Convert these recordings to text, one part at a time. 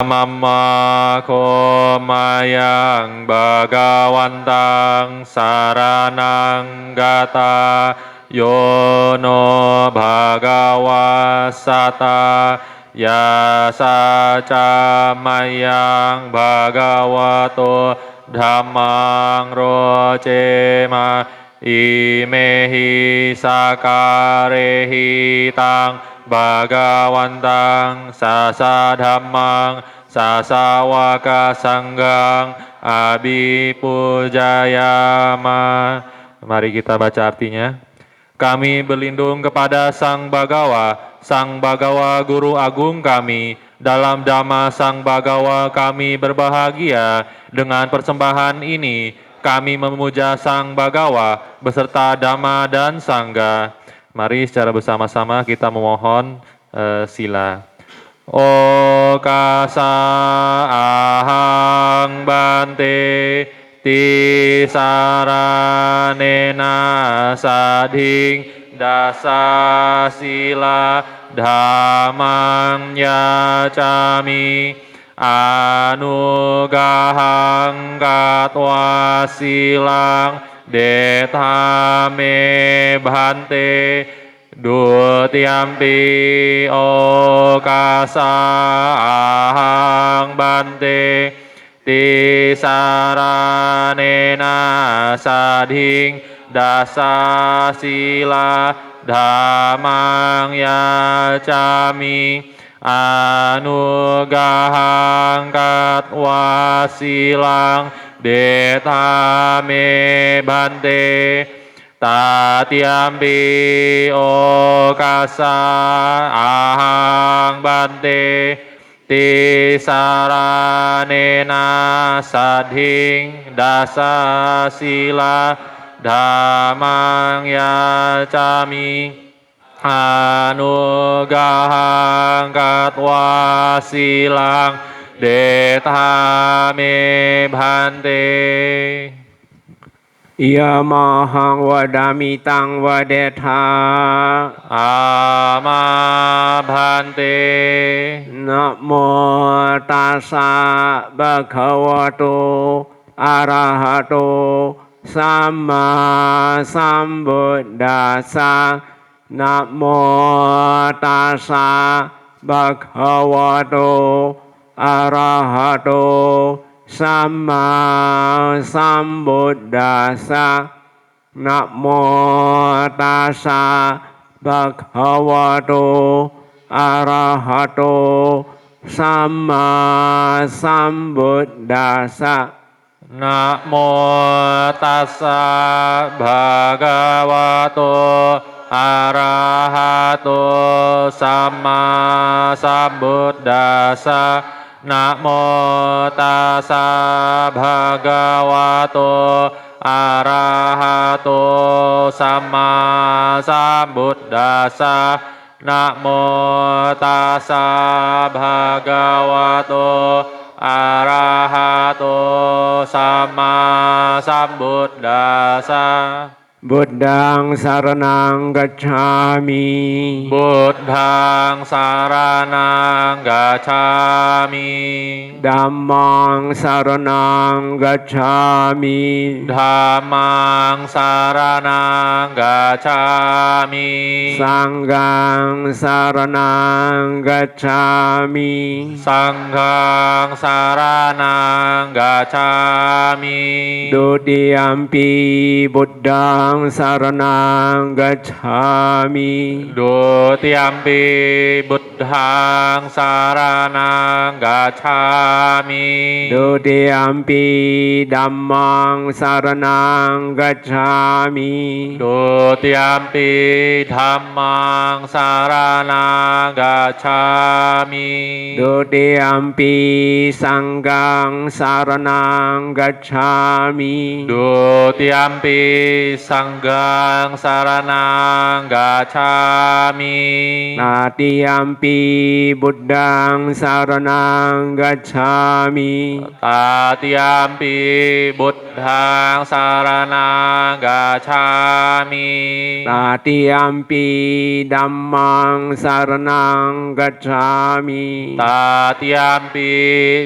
มัมมาโคมายังบากาวันตังสารนังกาตาโยโนภะคะวะสัตตายาสาจามายังภะคะวะโตธัมมังโรเจมาอิเมหิสาการะหิตังภะคะวันตังสาสะธัมมังสาสาวกสังฆังอาบิปุจายามะ. Mari kita baca artinya. Kami berlindung kepada Sang Bagawa Guru Agung kami. Dalam Dhamma Sang Bagawa kami berbahagia. Dengan persembahan ini kami memuja Sang Bagawa beserta Dhamma dan Sangha. Mari secara bersama-sama kita memohon sila. Okasa ahang bante tisaranena sadhing dasa sila dhammang yacami anugahang katwa silang detame bhante Dutiyampi okasa ahang bante tisaranena sadhing dasa sila dhammang yacami anugahang katwa silang detame bhante Tatiyampi okasa ahang bante tisaranena sadhing dasa sila dhammang yacami anugahang katwa silang detame bhante Yamahang vadami tang vadetha ama bhante Namo tassa bhagavato arahato samma sambuddhassa Namo tassa bhagavato arahato Sama sambuddhassa Namo tassa bhagavato arahato Sama sambuddhassa Namo tassa bhagavato arahato Sama sambuddhassa Namo tassa bhagavato arahato Sama sambuddhassa Namo tassa bhagavato arahato Sama sambuddhassa Buddhang saranang gacchami Buddhang saranang gacchami Dhammang saranang gacchami Dhammang saranang gacchami Sanghang saranang gacchami Sanghang saranang gacchami Dutiyampi Buddhang saranang gacchami Dutiyampi Buddhang saranang gacchami Dutiyampi Dhammang saranang gacchami Dutiyampi Dhammang saranang gacchami Dutiyampi Sanghang saranang gacchami Dutiyampi Sanggang Saranang Gacchami. Natiyampi Buddhang Saranang Gacchami. Tatiyampi Buddhang Saranang Gacchami. Natiyampi Dhammang Saranang Gacchami. Tatiyampi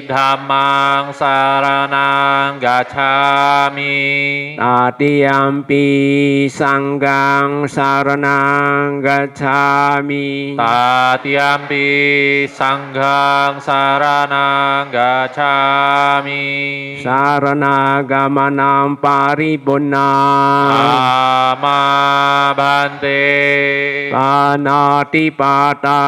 Dhammang Saranang Gacchami. Natiyampi Sanggang Saranang Gacchami. Tatiyampi Sangghang Saranang Gacchami. Saranagamanam Paripurna. Bhante. Panatipata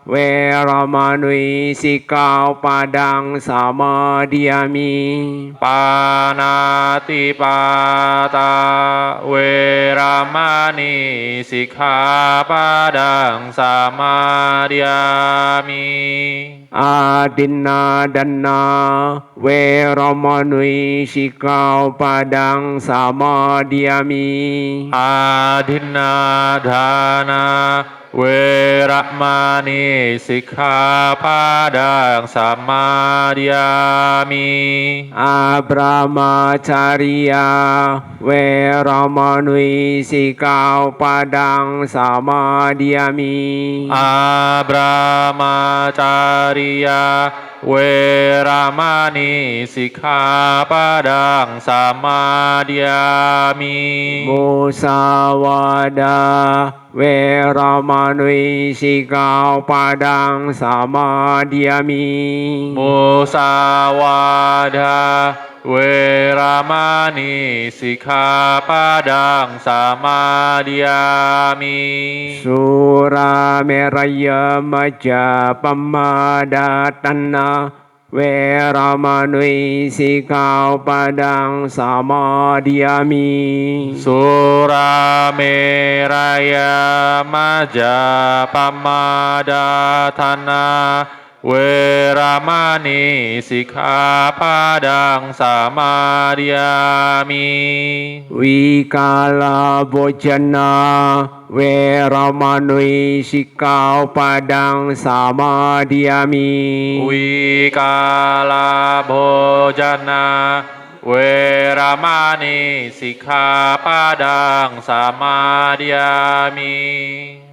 Veramani Sikkhapadang Samadhiyami. Panatipata Veramani Sikkhapadang Samadhiyami. Adinna Dana Veramani Sikkhapadang Samadhiyami. Adinna Dana Weramani Sikkhapadang Samadhiyami. Abrahmacharya Veramani Sikkhapadang Samadhiyami. Abrahmacharya Weramani Sikkhapadang Samadhiyami. Musawada Veramani Sikkhapadang Samadhiyami. Musawada Weramani Sikkhapadang Samadhiyami. Surameraya Majapamadatana Veramani Sikkhapadang Samadhiyami. Surameraya Majapamadatana Weramani Sikkhapadang Samadhiyami. Wikala Bojana Veramani Sikkhapadang Samadhiyami. Wikala Bojana Weramani Sikkhapadang Samadhiyami.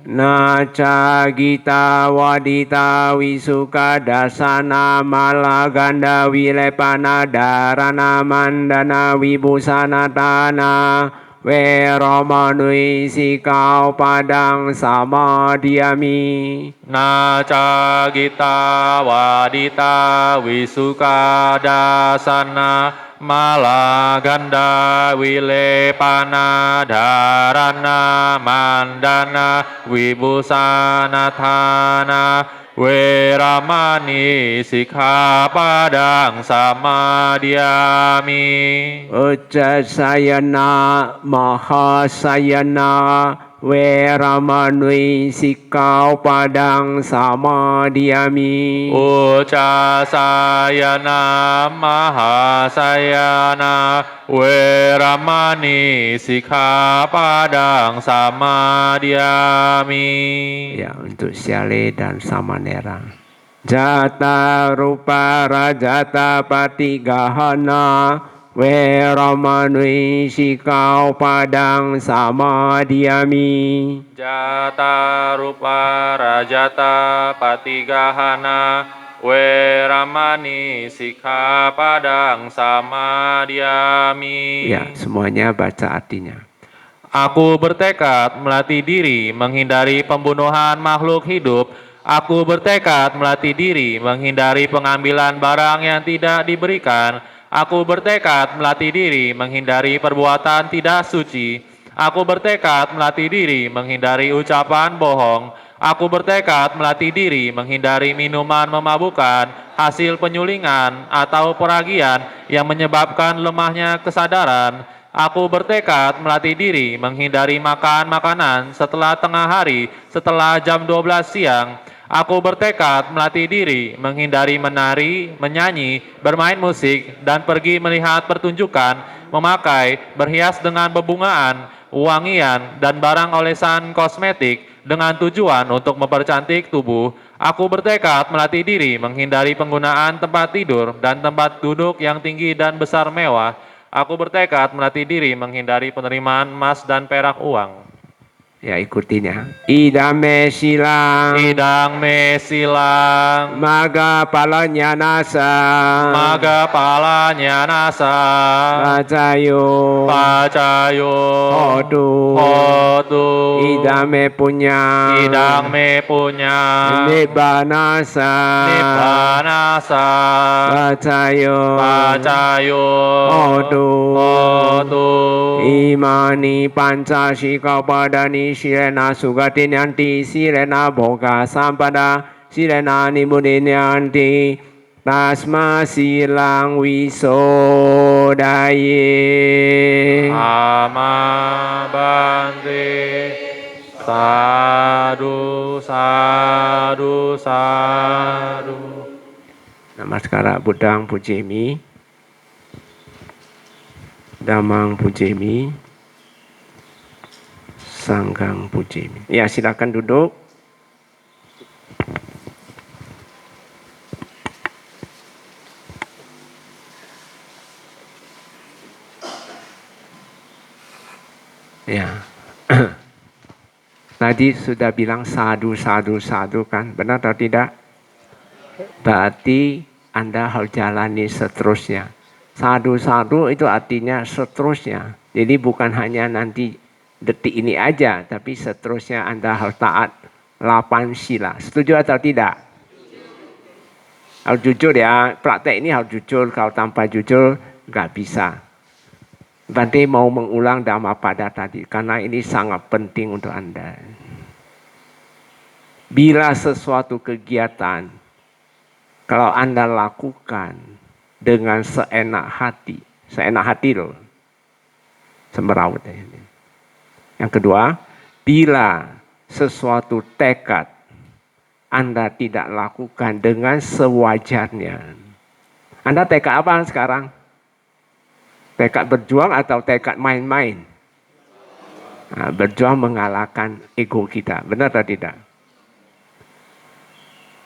Naca gita wadita wisuka dasana malaganda wilepana darana mandana wibusana tana Veramani Sikkhapadang Samadhiyami. Naca gita wadita wisuka dasana malaganda wilepana dharana mandana wibusanathana Weramani Sikkhapadang Samadhiyami. Uccasayana Mahasayana Veramani Sikkhapadang Samadhiyami. Uccasayana Mahasayana Weramani Sikkhapadang Samadhiyami. Ya, untuk Syale dan Samanera. Jata rupa rajata patigahana Veramani Sikkhapadang Samadhiyami. Jata rupa rajata patigahana Weramani Sikkhapadang Samadhiyami. Ya, semuanya baca artinya. Aku bertekad melatih diri menghindari pembunuhan makhluk hidup. Aku bertekad melatih diri menghindari pengambilan barang yang tidak diberikan. Aku bertekad melatih diri menghindari perbuatan tidak suci. Aku bertekad melatih diri menghindari ucapan bohong. Aku bertekad melatih diri menghindari minuman memabukkan, hasil penyulingan atau peragian yang menyebabkan lemahnya kesadaran. Aku bertekad melatih diri menghindari makan makanan setelah tengah hari, setelah jam 12 siang. Aku bertekad melatih diri menghindari menari, menyanyi, bermain musik, dan pergi melihat pertunjukan, memakai, berhias dengan bebungaan, wangian, dan barang olesan kosmetik dengan tujuan untuk mempercantik tubuh, aku bertekad melatih diri menghindari penggunaan tempat tidur dan tempat duduk yang tinggi dan besar mewah. Aku bertekad melatih diri menghindari penerimaan emas dan perak uang. Ya, ikutin ya. Idame silang. Idang me silang. Maga palanya nasa. Maga palanya nasa. Pacayo. Pacayo. Hodu. Hodu. Idame punya. Idang me punya. Nibbanasa. Nibbanasa. Pacayo. Pacayo. Hodu. Hodu. Imani pancasika padani sirena sugatinyanti sirena boga sampada sirena nimudinyanti tasma silang wisodaye. Ama bante. Sadu, sadu, sadu. Namaskara Budang Pujemi, Damang Pujemi, Sanggang Pujemi. Ya, silakan duduk. Ya. Tadi sudah bilang sadu, sadu, sadu kan? Benar atau tidak? Berarti Anda harus jalani seterusnya. Sadu, sadu itu artinya seterusnya. Jadi bukan hanya nanti detik ini aja, tapi seterusnya Anda harus taat 8 sila. Setuju atau tidak? Harus jujur ya, praktek ini harus jujur. Kalau tanpa jujur nggak bisa. Bante mau mengulang Dhammapada tadi, karena ini sangat penting untuk Anda. Bila sesuatu kegiatan, kalau Anda lakukan dengan seenak hati loh, semeraut ini. Yang kedua, bila sesuatu tekad Anda tidak lakukan dengan sewajarnya. Anda tekad apa sekarang? Tekad berjuang atau tekad main-main? Nah, berjuang mengalahkan ego kita. Benar atau tidak?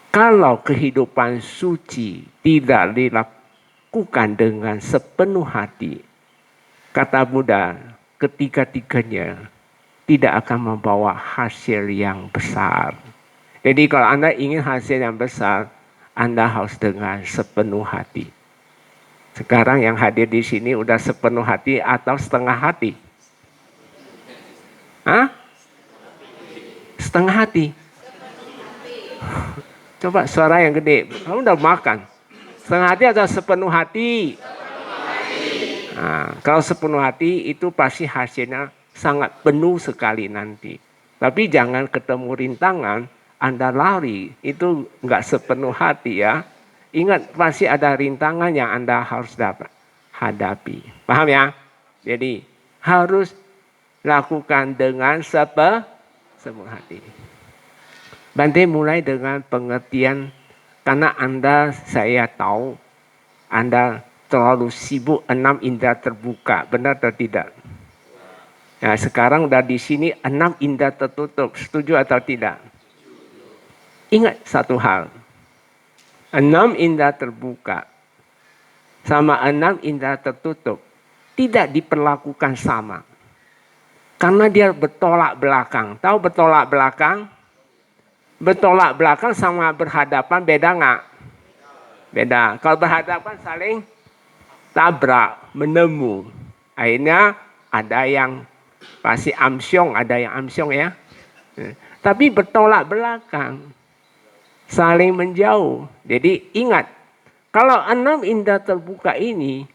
Kalau kehidupan suci tidak dilakukan dengan sepenuh hati, kata Buddha, ketiga-tiganya tidak akan membawa hasil yang besar. Jadi kalau Anda ingin hasil yang besar, Anda harus dengan sepenuh hati. Sekarang yang hadir di sini udah sepenuh hati atau setengah hati? Hah? Setengah hati. Coba suara yang gede. Kamu udah makan. Setengah hati atau sepenuh hati? Nah, kalau sepenuh hati itu pasti hasilnya sangat penuh sekali nanti. Tapi jangan ketemu rintangan, Anda lari. Itu nggak sepenuh hati ya. Ingat, pasti ada rintangan yang Anda harus hadapi. Paham ya? Jadi, harus lakukan dengan sepenuh hati. Bante mulai dengan pengertian, karena saya tahu, Anda terlalu sibuk 6 indera terbuka. Benar atau tidak? Nah, sekarang udah di sini 6 indera tertutup. Setuju atau tidak? Ingat satu hal. 6 indera terbuka sama 6 indera tertutup tidak diperlakukan sama. Karena dia bertolak belakang. Tahu bertolak belakang? Bertolak belakang sama berhadapan beda nggak? Beda. Kalau berhadapan saling tabrak, menemu. Akhirnya ada yang pasti amsyong, ada yang amsyong ya. Tapi bertolak belakang. Saling menjauh. Jadi ingat, kalau 6 indera terbuka ini,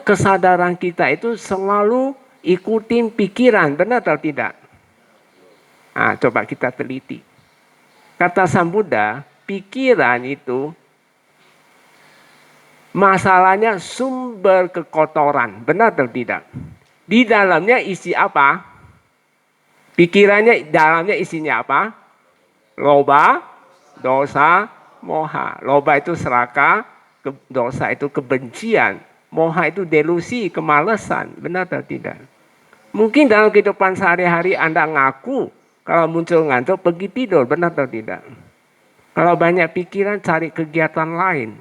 kesadaran kita itu selalu ikutin pikiran, benar atau tidak? Nah, coba kita teliti. Kata Sang Buddha, pikiran itu masalahnya sumber kekotoran, benar atau tidak? Di dalamnya isi apa? Pikirannya dalamnya isinya apa? Loba, dosa, moha. Loba itu serakah, dosa itu kebencian, moha itu delusi, kemalasan. Benar atau tidak? Mungkin dalam kehidupan sehari-hari Anda ngaku kalau muncul ngantuk pergi tidur, benar atau tidak? Kalau banyak pikiran cari kegiatan lain.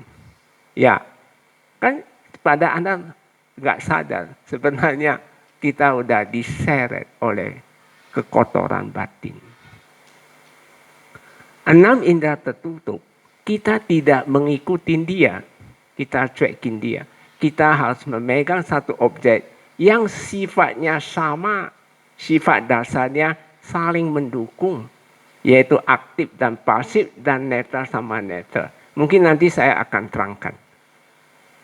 Ya, kan pada Anda nggak sadar sebenarnya kita udah diseret oleh kekotoran batin. 6 indera tertutup, kita tidak mengikuti dia, kita cuekin dia. Kita harus memegang satu objek yang sifatnya sama, sifat dasarnya saling mendukung, yaitu aktif dan pasif dan netral sama netral. Mungkin nanti saya akan terangkan.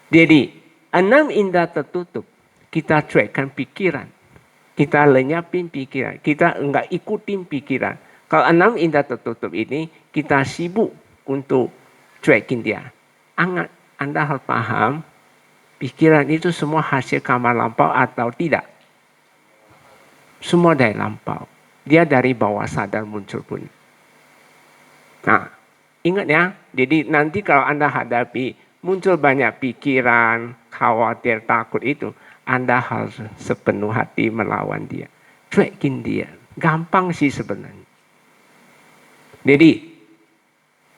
Jadi 6 indera tertutup, kita cuekkan pikiran, kita lenyapin pikiran, kita enggak ikutin pikiran. Kalau 6 indera tertutup ini kita sibuk untuk cuekin dia. Anda harus paham, pikiran itu semua hasil karma lampau atau tidak? Semua dari lampau. Dia dari bawah sadar muncul pun. Nah, ingat ya. Jadi nanti kalau Anda hadapi muncul banyak pikiran, khawatir, takut itu, Anda harus sepenuh hati melawan dia. Cuekin dia. Gampang sih sebenarnya. Jadi,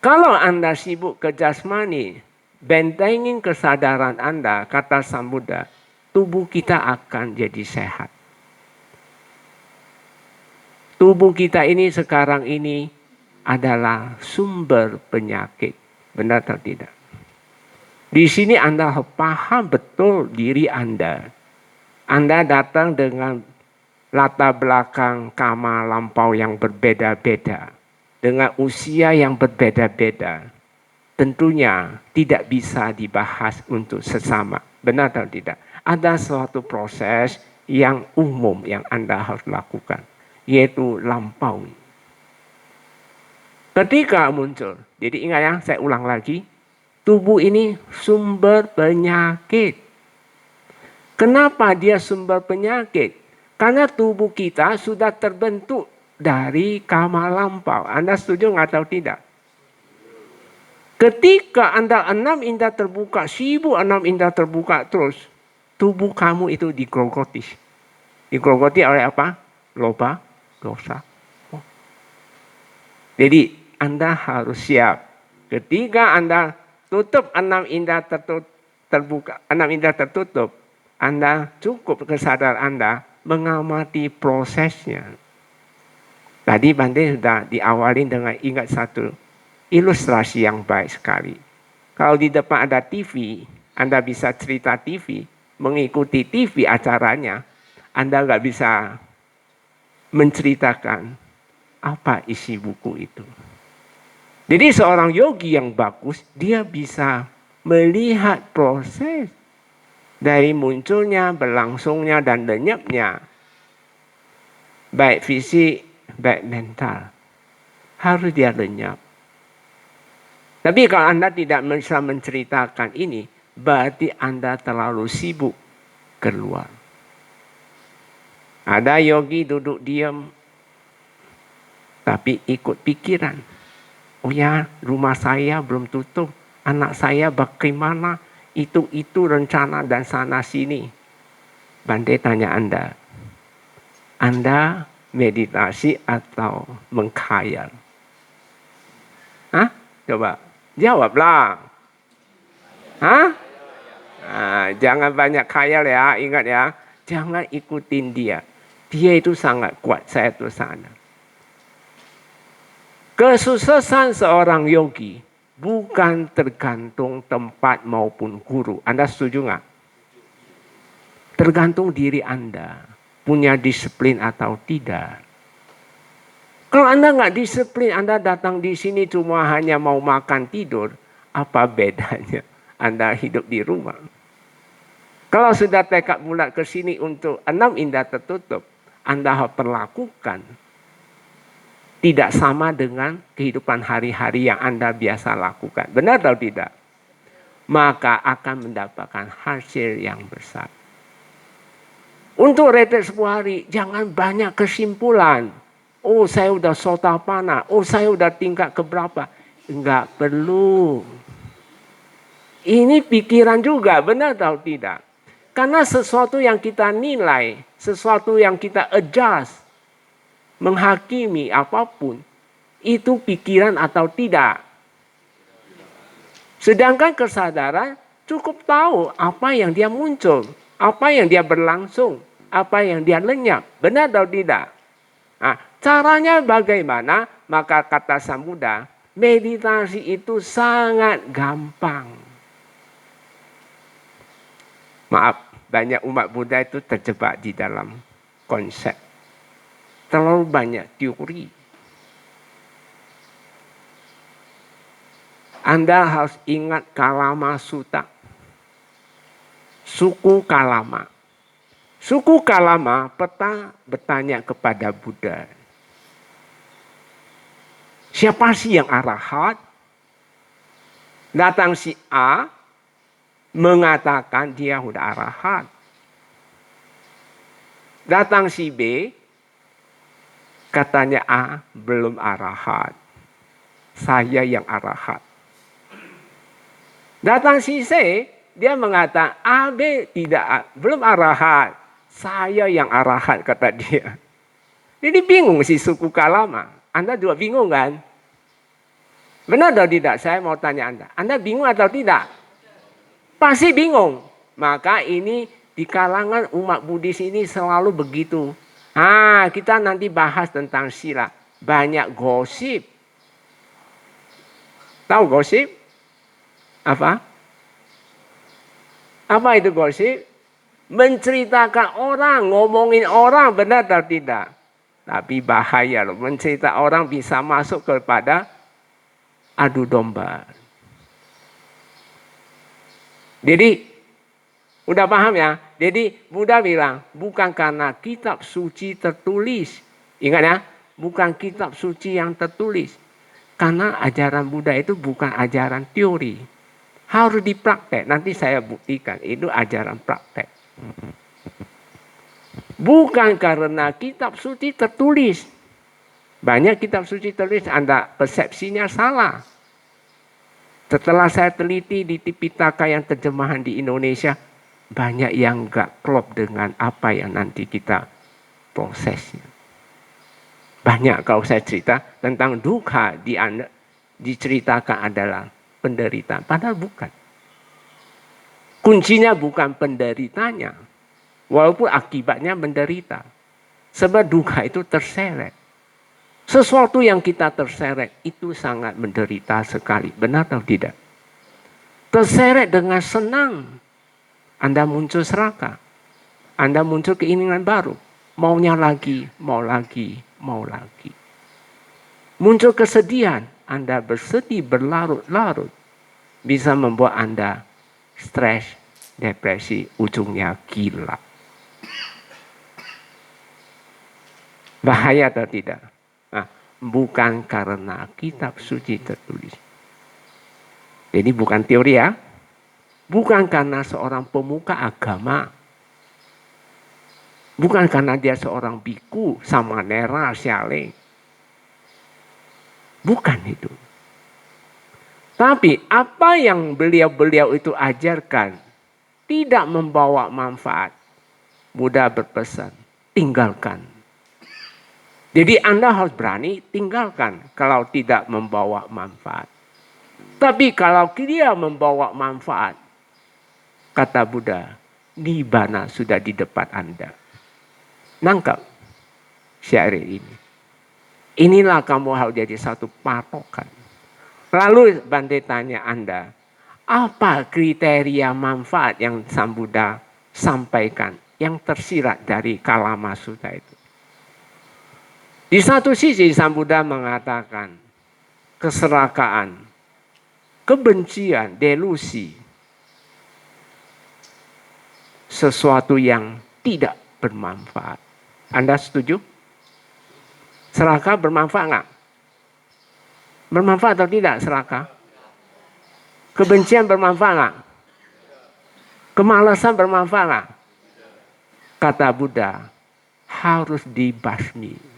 kalau Anda sibuk ke jasmani, bentengin kesadaran Anda, kata Sang Buddha, tubuh kita akan jadi sehat. Tubuh kita ini sekarang ini adalah sumber penyakit. Benar atau tidak? Di sini Anda harus paham betul diri Anda. Anda datang dengan latar belakang karma lampau yang berbeda-beda. Dengan usia yang berbeda-beda. Tentunya tidak bisa dibahas untuk sesama. Benar atau tidak? Ada suatu proses yang umum yang Anda harus lakukan. Yaitu lampau. Ketika muncul. Jadi ingat ya, saya ulang lagi. Tubuh ini sumber penyakit. Kenapa dia sumber penyakit? Karena tubuh kita sudah terbentuk dari karma lampau. Anda setuju nggak atau tidak? Ketika Anda 6 indera terbuka, sibuk 6 indera terbuka terus, tubuh kamu itu digrogoti. Digrogoti oleh apa? Loba, dosa. Jadi Anda harus siap. Ketika Anda tutup 6 indera terbuka, 6 indera tertutup, Anda cukup kesadaran Anda mengamati prosesnya. Tadi Bante sudah diawali dengan ingat satu ilustrasi yang baik sekali. Kalau di depan ada TV, Anda bisa cerita TV, mengikuti TV acaranya, Anda nggak bisa menceritakan apa isi buku itu. Jadi seorang yogi yang bagus, dia bisa melihat proses dari munculnya, berlangsungnya, dan lenyapnya. Baik fisik, baik mental. Harus dia lenyap. Tapi kalau Anda tidak bisa menceritakan ini, berarti Anda terlalu sibuk keluar. Ada yogi duduk diam, tapi ikut pikiran. Oh ya, rumah saya belum tutup. Anak saya bagaimana? Itu rencana dan sana sini. Bante tanya Anda. Anda meditasi atau mengkhayal? Hah? Coba. Jawablah. Hah? Nah, jangan banyak khayal ya. Ingat ya. Jangan ikutin dia. Dia itu sangat kuat. Saya terus sana. Kesuksesan seorang yogi bukan tergantung tempat maupun guru. Anda setuju nggak? Tergantung diri Anda. Punya disiplin atau tidak. Kalau Anda nggak disiplin, Anda datang di sini cuma hanya mau makan tidur. Apa bedanya Anda hidup di rumah? Kalau sudah tekad bulat ke sini untuk 6 indera tertutup, Anda harus perlakukan tidak sama dengan kehidupan hari-hari yang Anda biasa lakukan. Benar atau tidak? Maka akan mendapatkan hasil yang besar. Untuk retret 10 hari, jangan banyak kesimpulan. Oh, saya udah Sotapanna. Oh, saya udah tingkat keberapa. Enggak perlu. Ini pikiran juga, benar atau tidak? Karena sesuatu yang kita nilai, sesuatu yang kita adjust, menghakimi apapun, itu pikiran atau tidak. Sedangkan kesadaran cukup tahu apa yang dia muncul, apa yang dia berlangsung, apa yang dia lenyap, benar atau tidak. Nah, caranya bagaimana? Maka kata Sang Buddha, meditasi itu sangat gampang. Maaf, banyak umat Buddha itu terjebak di dalam konsep. Terlalu banyak teori. Anda harus ingat Kalama Sutta. Suku Kalama. Suku Kalama bertanya kepada Buddha. Siapa sih yang arahat? Datang si A, mengatakan dia sudah arahat. Datang si B, katanya A belum arahat. Saya yang arahat. Datang si C, dia mengatakan A, B belum arahat. Saya yang arahat, kata dia. Jadi bingung si suku Kalama. Anda juga bingung kan? Benar atau tidak? Saya mau tanya Anda. Anda bingung atau tidak? Pasti bingung. Maka ini di kalangan umat Buddhis ini selalu begitu. Kita nanti bahas tentang sila. Banyak gosip. Tahu gosip? Apa? Apa itu gosip? Menceritakan orang, ngomongin orang, benar atau tidak? Tapi bahaya loh. Mencerita orang bisa masuk kepada adu domba. Jadi, udah paham ya? Jadi, Buddha bilang, bukan karena kitab suci tertulis. Ingat ya, bukan kitab suci yang tertulis. Karena ajaran Buddha itu bukan ajaran teori. Harus dipraktek. Nanti saya buktikan, itu ajaran praktek. Bukan karena kitab suci tertulis. Banyak kitab suci tertulis, Anda persepsinya salah. Setelah saya teliti di Tipitaka yang terjemahan di Indonesia, banyak yang enggak klop dengan apa yang nanti kita prosesnya. Banyak kalau saya cerita tentang dukkha diceritakan adalah penderitaan. Padahal bukan. Kuncinya bukan penderitanya. Walaupun akibatnya menderita. Sebab dukkha itu terseret. Sesuatu yang kita terseret itu sangat menderita sekali. Benar atau tidak? Terseret dengan senang. Anda muncul serakah. Anda muncul keinginan baru. Maunya lagi, mau lagi, mau lagi. Muncul kesedihan. Anda bersedih berlarut-larut. Bisa membuat Anda stres, depresi, ujungnya gila. Bahaya atau tidak? Bukan karena kitab suci tertulis. Jadi bukan teori ya. Bukan karena seorang pemuka agama. Bukan karena dia seorang biku, samanera, syale. Bukan itu. Tapi apa yang beliau-beliau itu ajarkan tidak membawa manfaat. Buddha berpesan, tinggalkan. Jadi Anda harus berani tinggalkan kalau tidak membawa manfaat. Tapi kalau dia membawa manfaat, kata Buddha, nibbana sudah di depan Anda. Nangkap syair ini. Inilah kamu harus jadi satu patokan. Lalu Bante tanya Anda, apa kriteria manfaat yang Sang Buddha sampaikan yang tersirat dari Kalama Sutta itu? Di satu sisi Sang Buddha mengatakan keserakaan, kebencian, delusi, sesuatu yang tidak bermanfaat. Anda setuju? Serakah bermanfaat enggak? Bermanfaat atau tidak serakah? Kebencian bermanfaat enggak? Kemalasan bermanfaat enggak? Kata Buddha, harus dibasmi.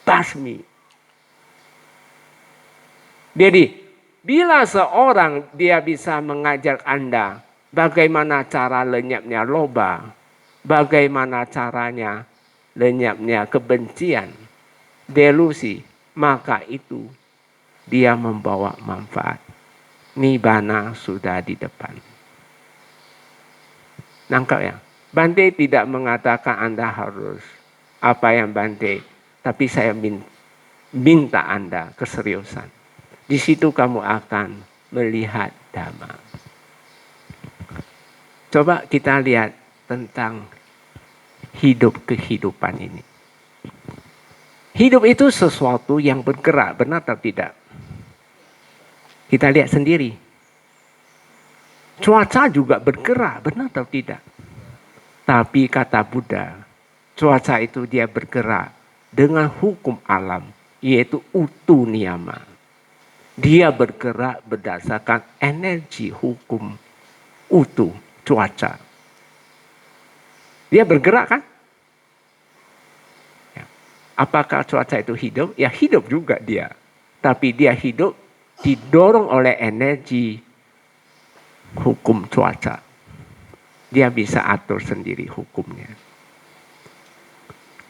Basmi. Jadi, bila seorang dia bisa mengajar Anda bagaimana cara lenyapnya loba, bagaimana caranya lenyapnya kebencian, delusi, maka itu dia membawa manfaat. Nibbana sudah di depan. Nangkap ya? Bante tidak mengatakan Anda harus apa yang Bante, tapi saya minta Anda keseriusan. Di situ kamu akan melihat Dhamma. Coba kita lihat tentang hidup kehidupan ini. Hidup itu sesuatu yang bergerak, benar atau tidak? Kita lihat sendiri. Cuaca juga bergerak, benar atau tidak? Tapi kata Buddha, cuaca itu dia bergerak dengan hukum alam, yaitu utu niyama. Dia bergerak berdasarkan energi hukum utu cuaca. Dia bergerak kan? Ya. Apakah cuaca itu hidup? Ya hidup juga dia. Tapi dia hidup didorong oleh energi hukum cuaca. Dia bisa atur sendiri hukumnya.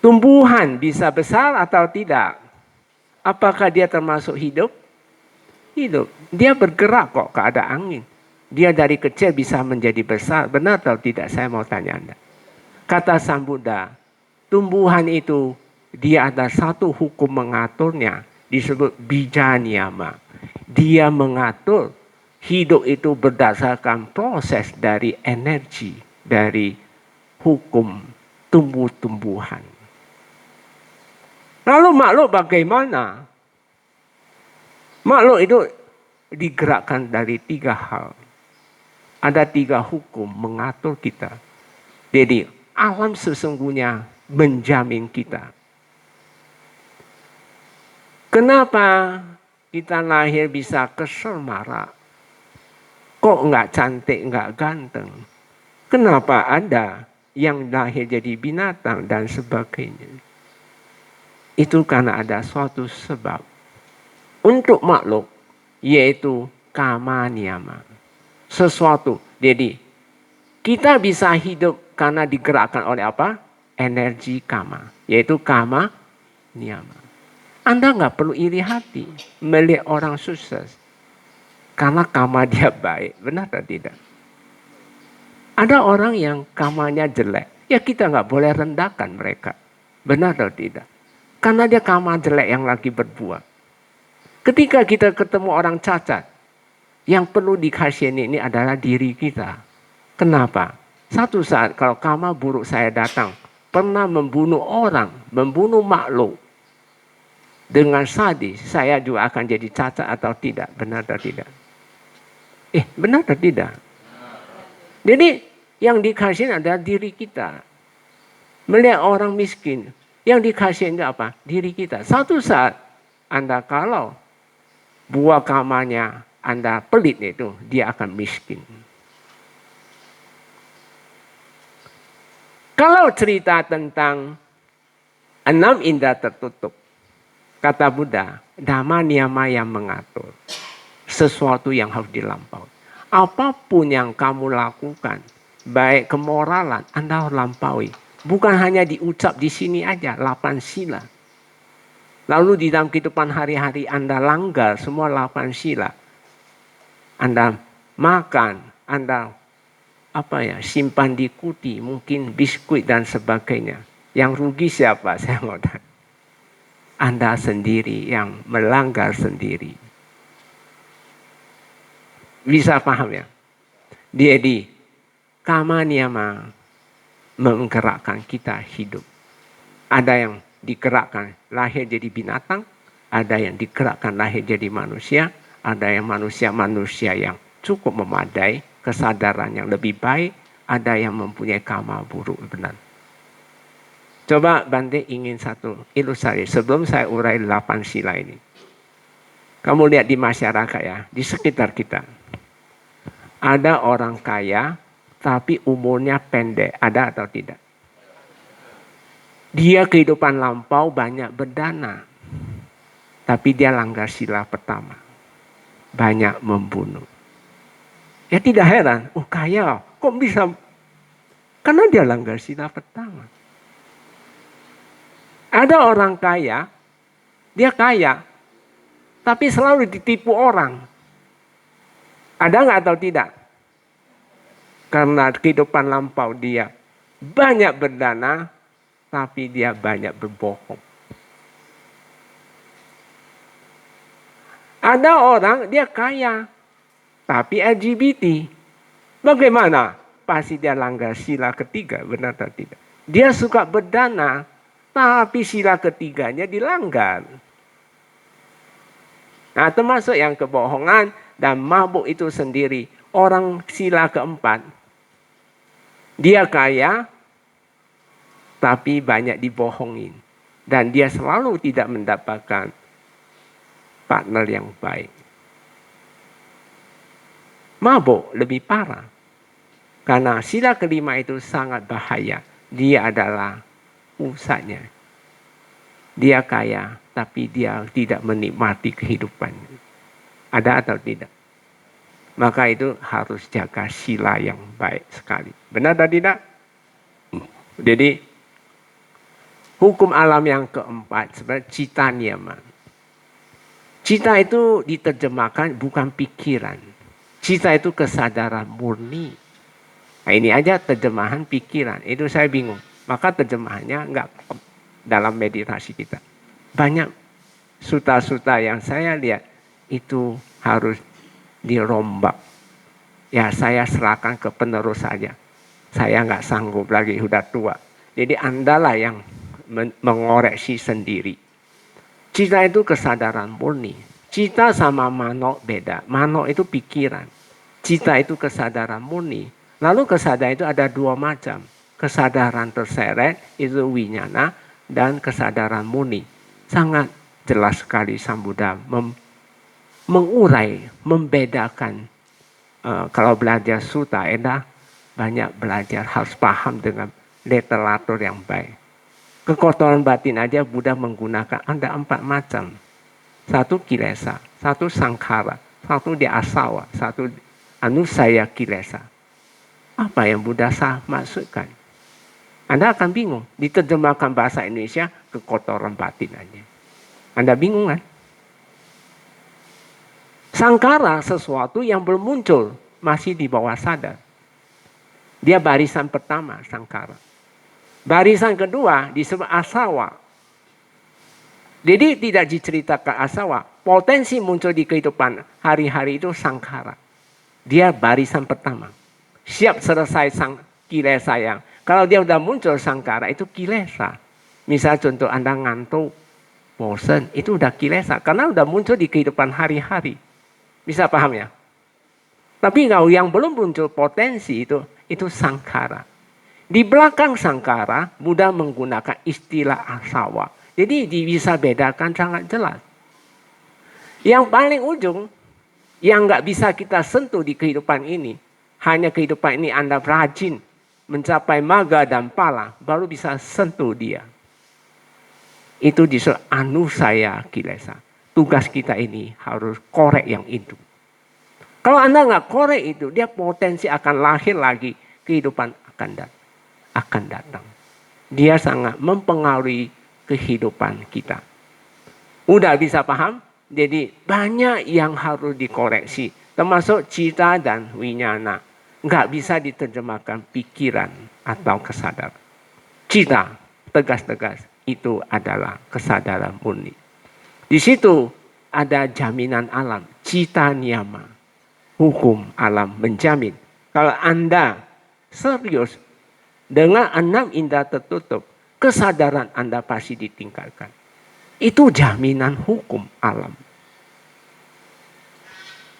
Tumbuhan bisa besar atau tidak? Apakah dia termasuk hidup? Hidup. Dia bergerak kok, ada angin. Dia dari kecil bisa menjadi besar. Benar atau tidak? Saya mau tanya Anda. Kata Sang Buddha, tumbuhan itu dia ada satu hukum mengaturnya. Disebut bija niyama. Dia mengatur hidup itu berdasarkan proses dari energi, dari hukum tumbuh-tumbuhan. Lalu makhluk bagaimana? Makhluk itu digerakkan dari 3 hal. Ada 3 hukum mengatur kita. Jadi alam sesungguhnya menjamin kita. Kenapa kita lahir bisa kesel marah? Kok nggak cantik, nggak ganteng? Kenapa ada yang lahir jadi binatang dan sebagainya? Itu karena ada suatu sebab. Untuk makhluk, yaitu kama niyama. Sesuatu. Jadi, kita bisa hidup karena digerakkan oleh apa? Energi kama. Yaitu kama niyama. Anda nggak perlu iri hati melihat orang sukses. Karena kama dia baik. Benar atau tidak? Ada orang yang kamanya jelek. Ya kita nggak boleh rendahkan mereka. Benar atau tidak? Karena dia kama jelek yang lagi berbuah. Ketika kita ketemu orang cacat, yang perlu dikasihani ini adalah diri kita. Kenapa? Satu saat kalau kama buruk saya datang, pernah membunuh orang, membunuh makhluk. Dengan sadis, saya juga akan jadi cacat atau tidak. Benar atau tidak? Benar atau tidak? Jadi yang dikasihin adalah diri kita. Melihat orang miskin, yang dikasihin itu apa? Diri kita. Satu saat Anda kalau buah kamanya Anda pelit itu, dia akan miskin. Kalau cerita tentang 6 indera tertutup, kata Buddha, dhamma niyama yang mengatur. Sesuatu yang harus dilampaui. Apapun yang kamu lakukan, baik kemoralan, Anda harus lampaui. Bukan hanya diucap di sini aja, 8 sila. Lalu di dalam kehidupan hari-hari Anda langgar semua 8 sila. Anda makan, Anda simpan di kuti, mungkin biskuit dan sebagainya. Yang rugi siapa? Saya mau tanya. Anda sendiri yang melanggar sendiri. Bisa paham ya? Jadi, kama niyama menggerakkan kita hidup. Ada yang digerakkan lahir jadi binatang, ada yang digerakkan lahir jadi manusia, ada yang manusia yang cukup memadai, kesadaran yang lebih baik, ada yang mempunyai kama buruk benar. Coba Bante ingin satu ilustrasi sebelum saya urai 8 sila ini. Kamu lihat di masyarakat ya, di sekitar kita. Ada orang kaya tapi umurnya pendek, ada atau tidak? Dia kehidupan lampau banyak berdana. Tapi dia langgar sila pertama. Banyak membunuh. Ya tidak heran, oh kaya, kok bisa? Karena dia langgar sila pertama. Ada orang kaya, dia kaya, tapi selalu ditipu orang. Ada nggak atau tidak? Karena kehidupan lampau dia banyak berdana, tapi dia banyak berbohong. Ada orang dia kaya, tapi LGBT. Bagaimana? Pasti dia langgar sila ketiga, benar atau tidak? Dia suka berdana, tapi sila ketiganya dilanggar. Nah, termasuk yang kebohongan dan mabuk itu sendiri. Orang sila keempat, dia kaya, tapi banyak dibohongin. Dan dia selalu tidak mendapatkan partner yang baik. Mabuk lebih parah. Karena sila kelima itu sangat bahaya. Dia adalah pusatnya. Dia kaya, tapi dia tidak menikmati kehidupan. Ada atau tidak? Maka itu harus jaga sila yang baik sekali. Benar atau tidak? Jadi, hukum alam yang keempat sebenarnya cita niyama. Cita itu diterjemahkan bukan pikiran. Cita itu kesadaran murni. Nah, ini aja terjemahan pikiran. Itu saya bingung. Maka terjemahannya enggak dalam meditasi kita. Banyak suta-suta yang saya lihat itu harus dirombak. Ya saya serahkan ke penerus saja. Saya enggak sanggup lagi, sudah tua. Jadi Andalah yang mengoreksi sendiri. Cita itu kesadaran murni. Cita sama mano beda. Mano itu pikiran. Cita itu kesadaran murni. Lalu kesadaran itu ada dua macam. Kesadaran terseret itu winyana dan kesadaran murni. Sangat jelas sekali Sang Buddha mengurai, membedakan. Kalau belajar sutta, banyak belajar harus paham dengan literatur yang baik. Kekotoran batin aja Buddha menggunakan ada 4 macam. 1 kilesa, 1 sangkara, 1 di asawa, 1 anusaya kilesa. Apa yang Buddha maksudkan? Anda akan bingung. Diterjemahkan bahasa Indonesia kekotoran batin aja. Anda bingung kan? Sangkara sesuatu yang belum muncul, masih di bawah sadar. Dia barisan pertama, sangkara. Barisan kedua disebut asawa. Jadi tidak diceritakan asawa. Potensi muncul di kehidupan hari-hari itu sangkara. Dia barisan pertama. Siap selesai kilesa yang. Kalau dia udah muncul sangkara itu kilesa. Misal contoh Anda ngantuk, bosan, itu udah kilesa. Karena udah muncul di kehidupan hari-hari. Bisa paham ya? Tapi kalau yang belum muncul potensi itu sangkara. Di belakang sangkara, Buddha menggunakan istilah asawa. Jadi bisa bedakan sangat jelas. Yang paling ujung, yang nggak bisa kita sentuh di kehidupan ini, hanya kehidupan ini Anda rajin mencapai maga dan pala, baru bisa sentuh dia. Itu disebut anusaya kilesa. Tugas kita ini harus korek yang itu. Kalau Anda nggak korek itu, dia potensi akan lahir lagi, kehidupan akan datang. Dia sangat mempengaruhi kehidupan kita. Udah bisa paham? Jadi banyak yang harus dikoreksi. Termasuk cita dan winyana. Nggak bisa diterjemahkan pikiran atau kesadaran. Cita, tegas-tegas, itu adalah kesadaran murni. Di situ ada jaminan alam, cita niyama. Hukum alam menjamin. Kalau Anda serius dengan 6 indera tertutup, kesadaran Anda pasti ditingkatkan. Itu jaminan hukum alam.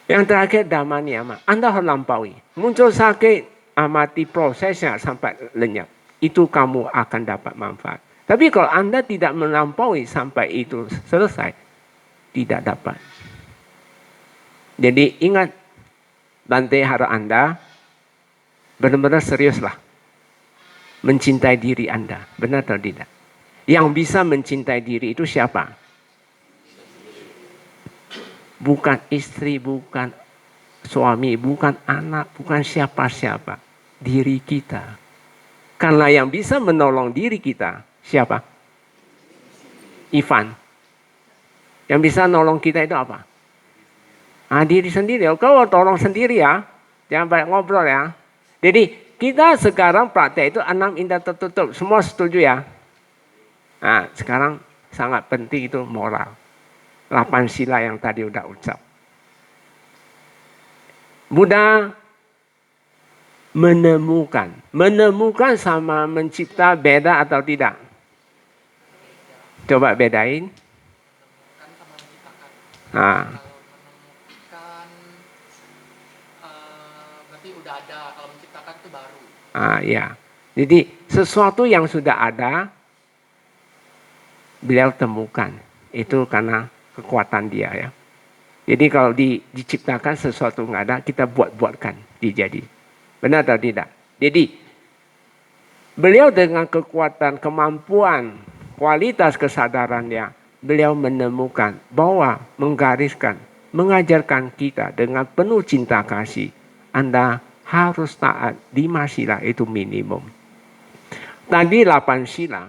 Yang terakhir dhamma niyama. Anda harus lampaui. Muncul sakit, amati prosesnya sampai lenyap. Itu kamu akan dapat manfaat. Tapi kalau Anda tidak melampaui sampai itu selesai, tidak dapat. Jadi ingat, Bante harap Anda benar-benar seriuslah mencintai diri Anda. Benar atau tidak? Yang bisa mencintai diri itu siapa? Bukan istri, bukan suami, bukan anak, bukan siapa-siapa. Diri kita. Karena yang bisa menolong diri kita, siapa? Ivan. Yang bisa nolong kita itu apa? Diri sendiri. Kau tolong sendiri ya. Jangan banyak ngobrol ya. Jadi kita sekarang praktek itu 6 indera tertutup. Semua setuju ya? Sekarang sangat penting itu moral. 8 sila yang tadi udah ucap. Buddha menemukan. Menemukan sama mencipta beda atau tidak? Coba bedain. Berarti udah ada, kalau menciptakan itu baru. Ya. Jadi sesuatu yang sudah ada, beliau temukan. Itu karena kekuatan dia ya. Jadi kalau diciptakan sesuatu nggak ada, kita buat-buatkan dijadi. Benar atau tidak? Jadi beliau dengan kekuatan, kemampuan, kualitas kesadarannya, beliau menemukan bahwa menggariskan, mengajarkan kita dengan penuh cinta kasih. Anda harus taat 5 sila itu minimum. Tadi 8 sila.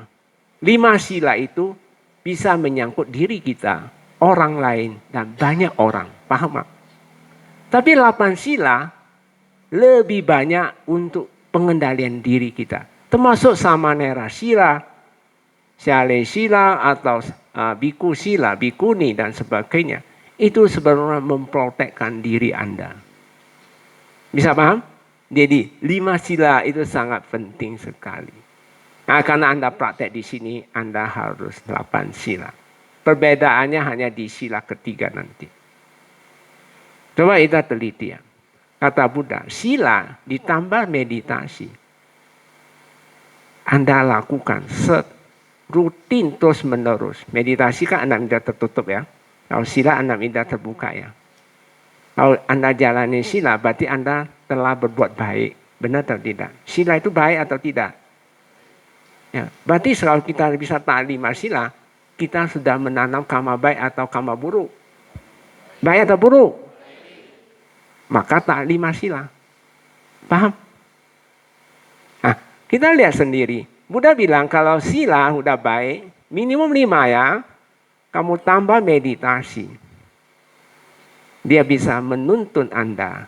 5 sila itu bisa menyangkut diri kita, orang lain, dan banyak orang. Paham gak? Tapi 8 sila lebih banyak untuk pengendalian diri kita. Termasuk samanera sila, syale sila, atau biku sila, bikuni, dan sebagainya. Itu sebenarnya memprotekkan diri Anda. Bisa paham? Jadi 5 sila itu sangat penting sekali. Karena Anda praktek di sini, Anda harus 8 sila. Perbedaannya hanya di sila ketiga nanti. Coba kita teliti ya. Kata Buddha, sila ditambah meditasi. Anda lakukan rutin terus menerus. Meditasi kan 6 indera tertutup ya. Kalau sila 6 indera terbuka ya. Kalau Anda jalani sila, berarti Anda telah berbuat baik. Benar atau tidak? Sila itu baik atau tidak? Ya, berarti kalau kita bisa taat 5 sila, kita sudah menanam karma baik atau karma buruk. Baik atau buruk? Maka taat 5 sila. Paham? Kita lihat sendiri. Buddha bilang kalau sila udah baik, minimum 5 ya. Kamu tambah meditasi. Dia bisa menuntun Anda.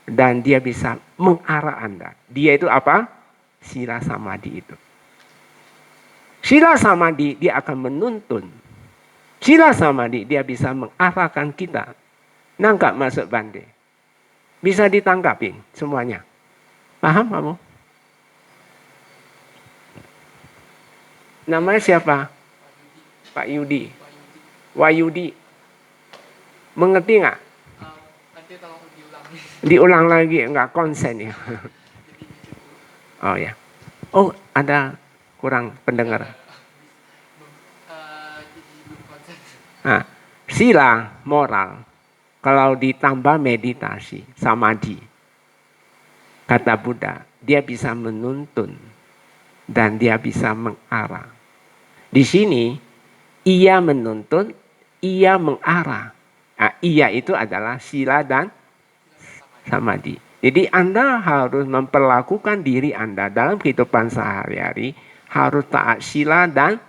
Dan dia bisa mengarah Anda. Dia itu apa? Sila samadhi itu. Sila samadhi dia akan menuntun. Sila samadhi dia bisa mengarahkan kita. Nangkap masuk bande. Bisa ditangkapin semuanya. Paham kamu? Namanya siapa? Pak Yudi. Wayudi. Mengerti nggak? Nanti tolong diulang. Diulang lagi, nggak konsen ya. Oh ya. Oh ada kurang pendengar. Sila moral. Kalau ditambah meditasi, samadhi. Kata Buddha, dia bisa menuntun. Dan dia bisa mengarah. Di sini, ia menuntun, ia mengarah. Ia itu adalah sila dan samadhi. Jadi Anda harus memperlakukan diri Anda dalam kehidupan sehari-hari. Harus taat sila dan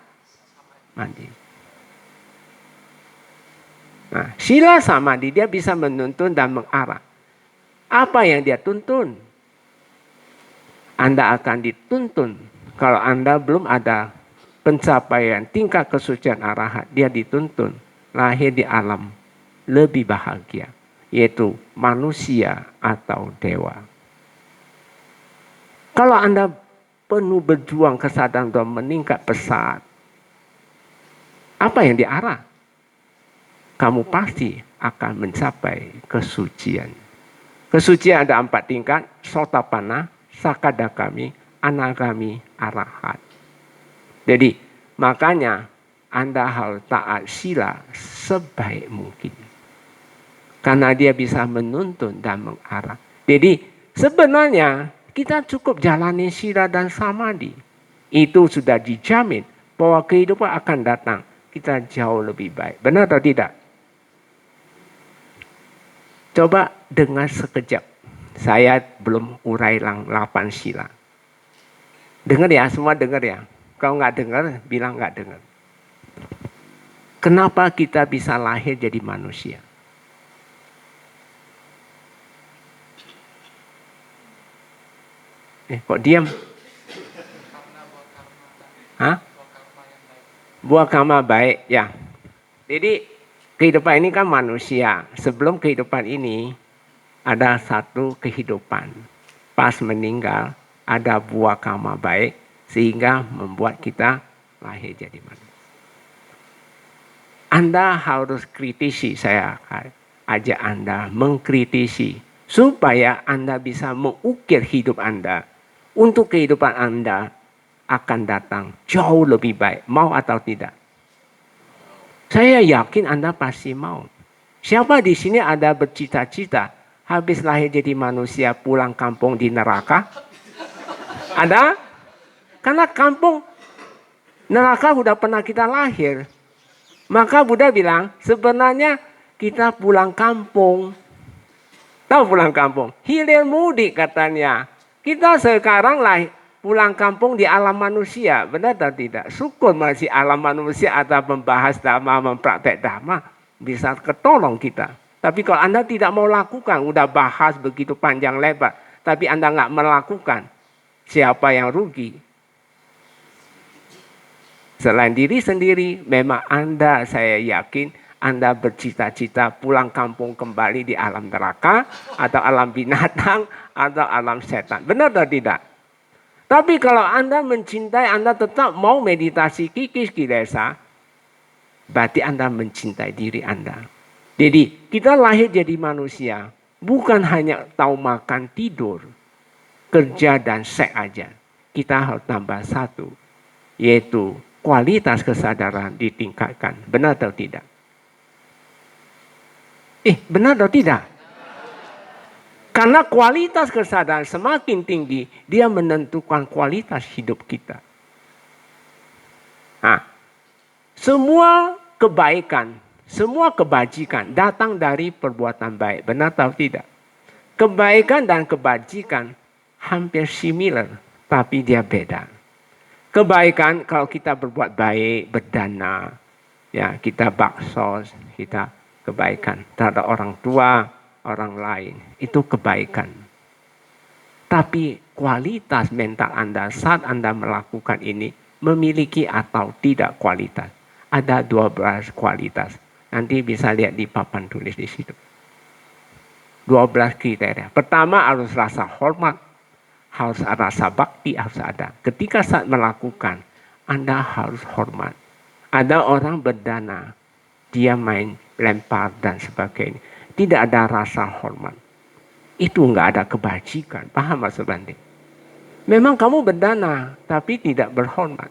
samadhi. Sila samadhi dia bisa menuntun dan mengarah. Apa yang dia tuntun? Anda akan dituntun. Kalau Anda belum ada pencapaian tingkat kesucian arahat, dia dituntun lahir di alam lebih bahagia, yaitu manusia atau dewa. Kalau Anda penuh berjuang kesadaran dan meningkat pesat, apa yang diarah? Kamu pasti akan mencapai kesucian. Kesucian ada 4 tingkat, Sotapanna, Sakadagami, Anagami, Arahat. Jadi makanya Anda harus taat sila sebaik mungkin. Karena dia bisa menuntun dan mengarah. Jadi sebenarnya kita cukup jalani sila dan samadhi. Itu sudah dijamin bahwa kehidupan akan datang. Kita jauh lebih baik. Benar atau tidak? Coba dengar sekejap. Saya belum urai 8 sila. Dengar ya, semua dengar ya. Kalau nggak dengar, bilang nggak dengar. Kenapa kita bisa lahir jadi manusia? Kok diam? Karena buat karma dan Hah? buat karma yang baik. Buah karma baik, ya. Jadi kehidupan ini kan manusia. Sebelum kehidupan ini ada satu kehidupan. Pas meninggal ada buah karma baik sehingga membuat kita lahir jadi manusia. Anda harus kritisi, saya ajak Anda mengkritisi supaya Anda bisa mengukir hidup Anda. Untuk kehidupan Anda akan datang jauh lebih baik, mau atau tidak. Saya yakin Anda pasti mau. Siapa di sini ada bercita-cita habis lahir jadi manusia pulang kampung di neraka? Ada? Karena kampung neraka udah pernah kita lahir. Maka Buddha bilang sebenarnya kita pulang kampung. Tahu pulang kampung? Hilir mudik katanya. Kita sekarang lah pulang kampung di alam manusia. Benar atau tidak? Syukur masih alam manusia atau membahas dhamma, mempraktek dhamma. Bisa ketolong kita. Tapi kalau Anda tidak mau lakukan, udah bahas begitu panjang lebar. Tapi Anda nggak melakukan, siapa yang rugi? Selain diri sendiri, memang Anda, saya yakin, Anda bercita-cita pulang kampung kembali di alam neraka, atau alam binatang, atau alam setan. Benar atau tidak? Tapi kalau Anda mencintai, Anda tetap mau meditasi kikis kilesa, berarti Anda mencintai diri Anda. Jadi kita lahir jadi manusia, bukan hanya tahu makan, tidur, kerja dan seks aja. Kita harus tambah satu, yaitu kualitas kesadaran ditingkatkan. Benar atau tidak? Benar atau tidak? Karena kualitas kesadaran semakin tinggi, dia menentukan kualitas hidup kita. Nah, semua kebaikan, semua kebajikan datang dari perbuatan baik. Benar atau tidak? Kebaikan dan kebajikan hampir similar, tapi dia beda. Kebaikan kalau kita berbuat baik, berdana, ya kita baksos, kita kebaikan terhadap orang tua, orang lain, itu kebaikan. Tapi kualitas mental Anda saat Anda melakukan ini memiliki atau tidak kualitas. Ada 12 kualitas. Nanti bisa lihat di papan tulis di situ. 12 kriteria. Pertama harus rasa hormat, harus rasa bakti, harus ada. Ketika saat melakukan, Anda harus hormat. Ada orang berdana, dia main lempar dan sebagainya. Tidak ada rasa hormat. Itu enggak ada kebajikan. Paham maksud Bante? Memang kamu berdana, tapi tidak berhormat.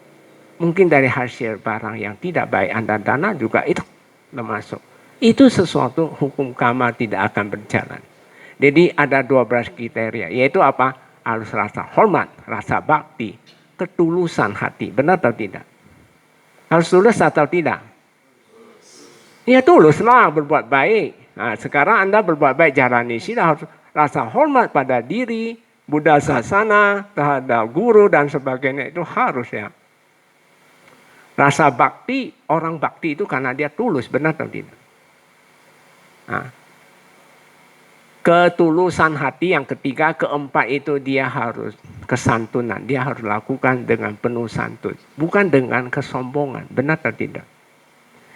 Mungkin dari hasil barang yang tidak baik Anda dana juga itu termasuk. Itu sesuatu hukum karma tidak akan berjalan. Jadi ada 12 kriteria. Yaitu apa? Harus rasa hormat, rasa bakti, ketulusan hati. Benar atau tidak? Harus tulus atau tidak? Ya tuluslah berbuat baik. Nah, sekarang Anda berbuat baik jalani sila, harus rasa hormat pada diri, Buddha sasana, terhadap guru dan sebagainya, itu harus ya. Rasa bakti, orang bakti itu karena dia tulus, benar atau tidak? Nah, ketulusan hati yang ketiga, keempat itu dia harus kesantunan, dia harus lakukan dengan penuh santun, bukan dengan kesombongan, benar atau tidak?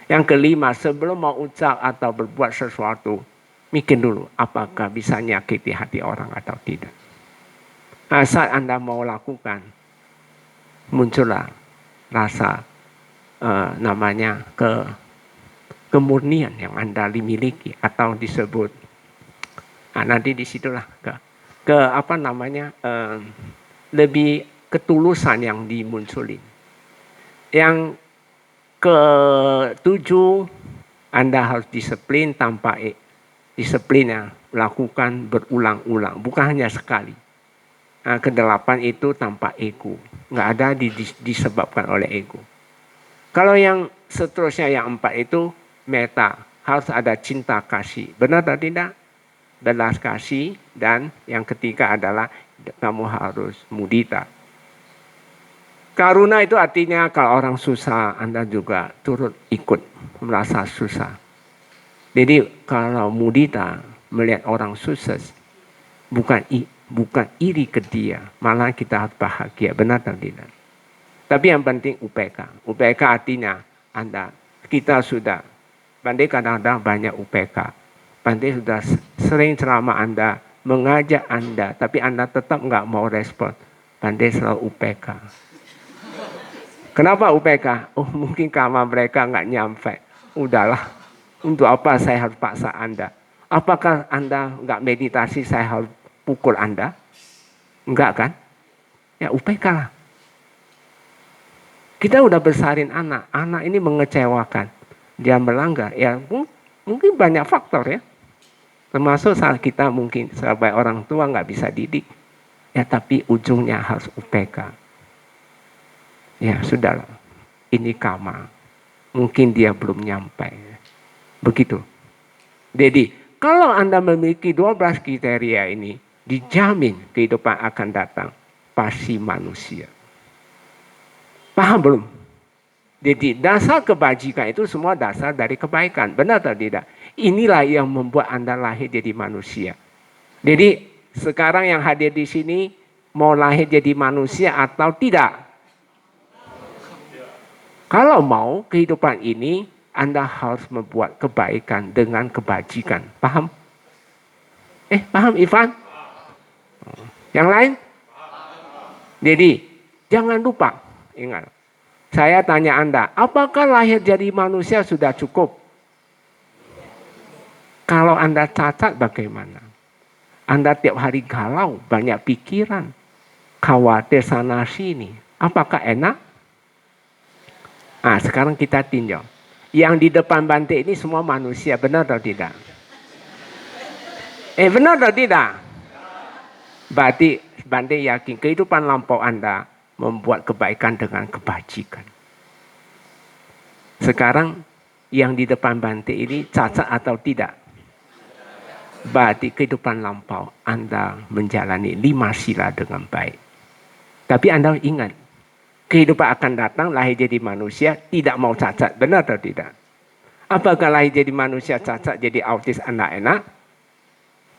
Yang kelima, sebelum mau ucap atau berbuat sesuatu, mikir dulu apakah bisa nyakiti hati orang atau tidak. Nah, saat Anda mau lakukan, muncullah rasa kemurnian yang Anda miliki atau disebut. Nah, nanti disitulah lebih ketulusan yang dimunculin. Yang ketujuh, Anda harus disiplin tanpa disiplin yang lakukan berulang-ulang, bukan hanya sekali. Nah, kedelapan itu tanpa ego, nggak ada disebabkan oleh ego. Kalau yang seterusnya yang 4 itu meta, harus ada cinta kasih, benar atau tidak? belas kasih, dan yang ketiga adalah kamu harus mudita. Karuna itu artinya kalau orang susah, Anda juga turut ikut merasa susah. Jadi kalau mudita melihat orang sukses, bukan iri ke dia, malah kita harus bahagia, benar atau tidak? Tapi yang penting UPK. UPK artinya kita sudah, Bante kadang-kadang banyak UPK. Bante sudah sering ceramah Anda, mengajak Anda, tapi Anda tetap nggak mau respon. Bante selalu UPK. Kenapa UPK? Oh mungkin karena mereka nggak nyampe. Udahlah, untuk apa saya harus paksa Anda? Apakah Anda nggak meditasi, saya harus pukul Anda? Enggak kan? Ya UPK lah. Kita udah besarin anak ini mengecewakan. Dia melanggar, ya mungkin banyak faktor ya. Termasuk saat kita mungkin sebagai orang tua nggak bisa didik. Ya tapi ujungnya harus UPK. Ya sudahlah, ini karma. Mungkin dia belum nyampe. Begitu. Jadi kalau Anda memiliki 12 kriteria ini, dijamin kehidupan akan datang pasti manusia. Paham belum? Jadi dasar kebajikan itu semua dasar dari kebaikan. Benar atau tidak? Inilah yang membuat Anda lahir jadi manusia. Jadi sekarang yang hadir di sini mau lahir jadi manusia atau tidak? Kalau mau kehidupan ini, Anda harus membuat kebaikan dengan kebajikan. Paham? Paham Ivan? Yang lain? Jadi jangan lupa, ingat. Saya tanya Anda, apakah lahir jadi manusia sudah cukup? Kalau Anda cacat bagaimana? Anda tiap hari galau, banyak pikiran, khawatir sana sini. Apakah enak? Nah, sekarang kita tinjau. Yang di depan Bante ini semua manusia, benar atau tidak? Benar atau tidak? Berarti Bante yakin kehidupan lampau Anda membuat kebaikan dengan kebajikan. Sekarang yang di depan Bante ini cacat atau tidak? Berarti kehidupan lampau Anda menjalani 5 sila dengan baik. Tapi Anda ingat, kehidupan akan datang lahir jadi manusia tidak mau cacat, benar atau tidak? Apakah lahir jadi manusia cacat jadi autis Anda enak?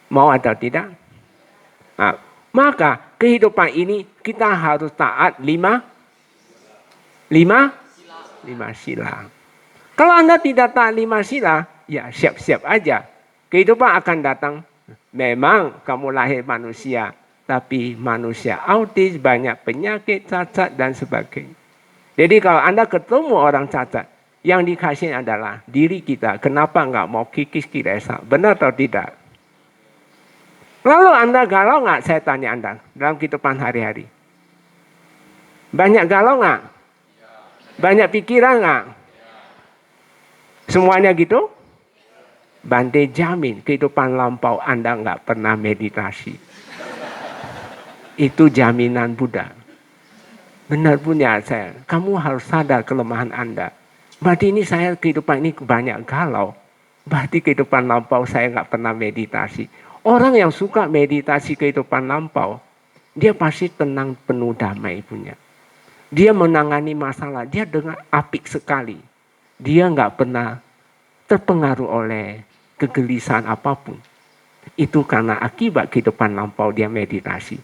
Mau atau tidak? Nah, maka kehidupan ini kita harus taat 5 sila. Kalau Anda tidak taat 5 sila, ya siap-siap aja. Kehidupan akan datang. Memang kamu lahir manusia, tapi manusia autis, banyak penyakit, cacat dan sebagainya. Jadi kalau Anda ketemu orang cacat, yang dikasih adalah diri kita. Kenapa nggak mau kikis kiresa? Benar atau tidak? Lalu Anda galau nggak? Saya tanya Anda dalam kehidupan hari-hari. Banyak galau nggak? Banyak pikiran nggak? Semuanya gitu? Bante jamin kehidupan lampau Anda nggak pernah meditasi. Itu jaminan Buddha. Benar punya saya. Kamu harus sadar kelemahan Anda. Berarti ini saya kehidupan ini banyak galau. Berarti kehidupan lampau saya nggak pernah meditasi. Orang yang suka meditasi kehidupan lampau, dia pasti tenang, penuh damai punya. Dia menangani masalah, dia dengan apik sekali. Dia nggak pernah terpengaruh oleh kegelisahan apapun. Itu karena akibat kehidupan lampau dia meditasi.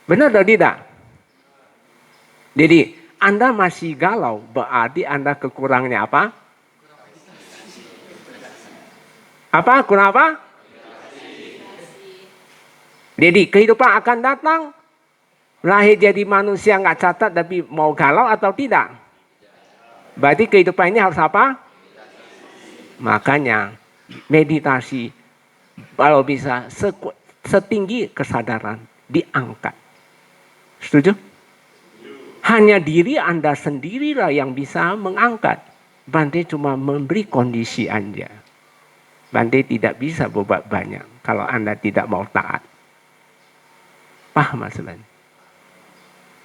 Benar atau tidak? Jadi Anda masih galau, berarti Anda kekurangannya apa? Apa? Kurang apa? Jadi kehidupan akan datang. Lahir jadi manusia nggak catat tapi mau galau atau tidak? Berarti kehidupan ini harus apa? Makanya meditasi kalau bisa setinggi kesadaran diangkat. Setuju? Hanya diri Anda sendirilah yang bisa mengangkat. Bante cuma memberi kondisi Anda. Bante tidak bisa berbuat banyak kalau Anda tidak mau taat. Paham maksudnya?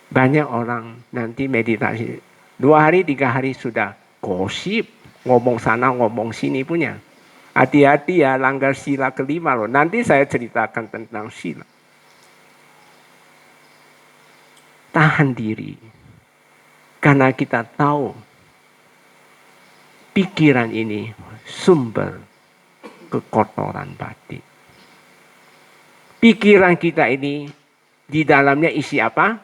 Banyak orang nanti meditasi 2 hari 3 hari sudah gosip, ngomong sana ngomong sini punya. Hati-hati ya, langgar sila kelima loh. Nanti saya ceritakan tentang sila. Tahan diri. Karena kita tahu pikiran ini sumber kekotoran batin. Pikiran kita ini di dalamnya isi apa?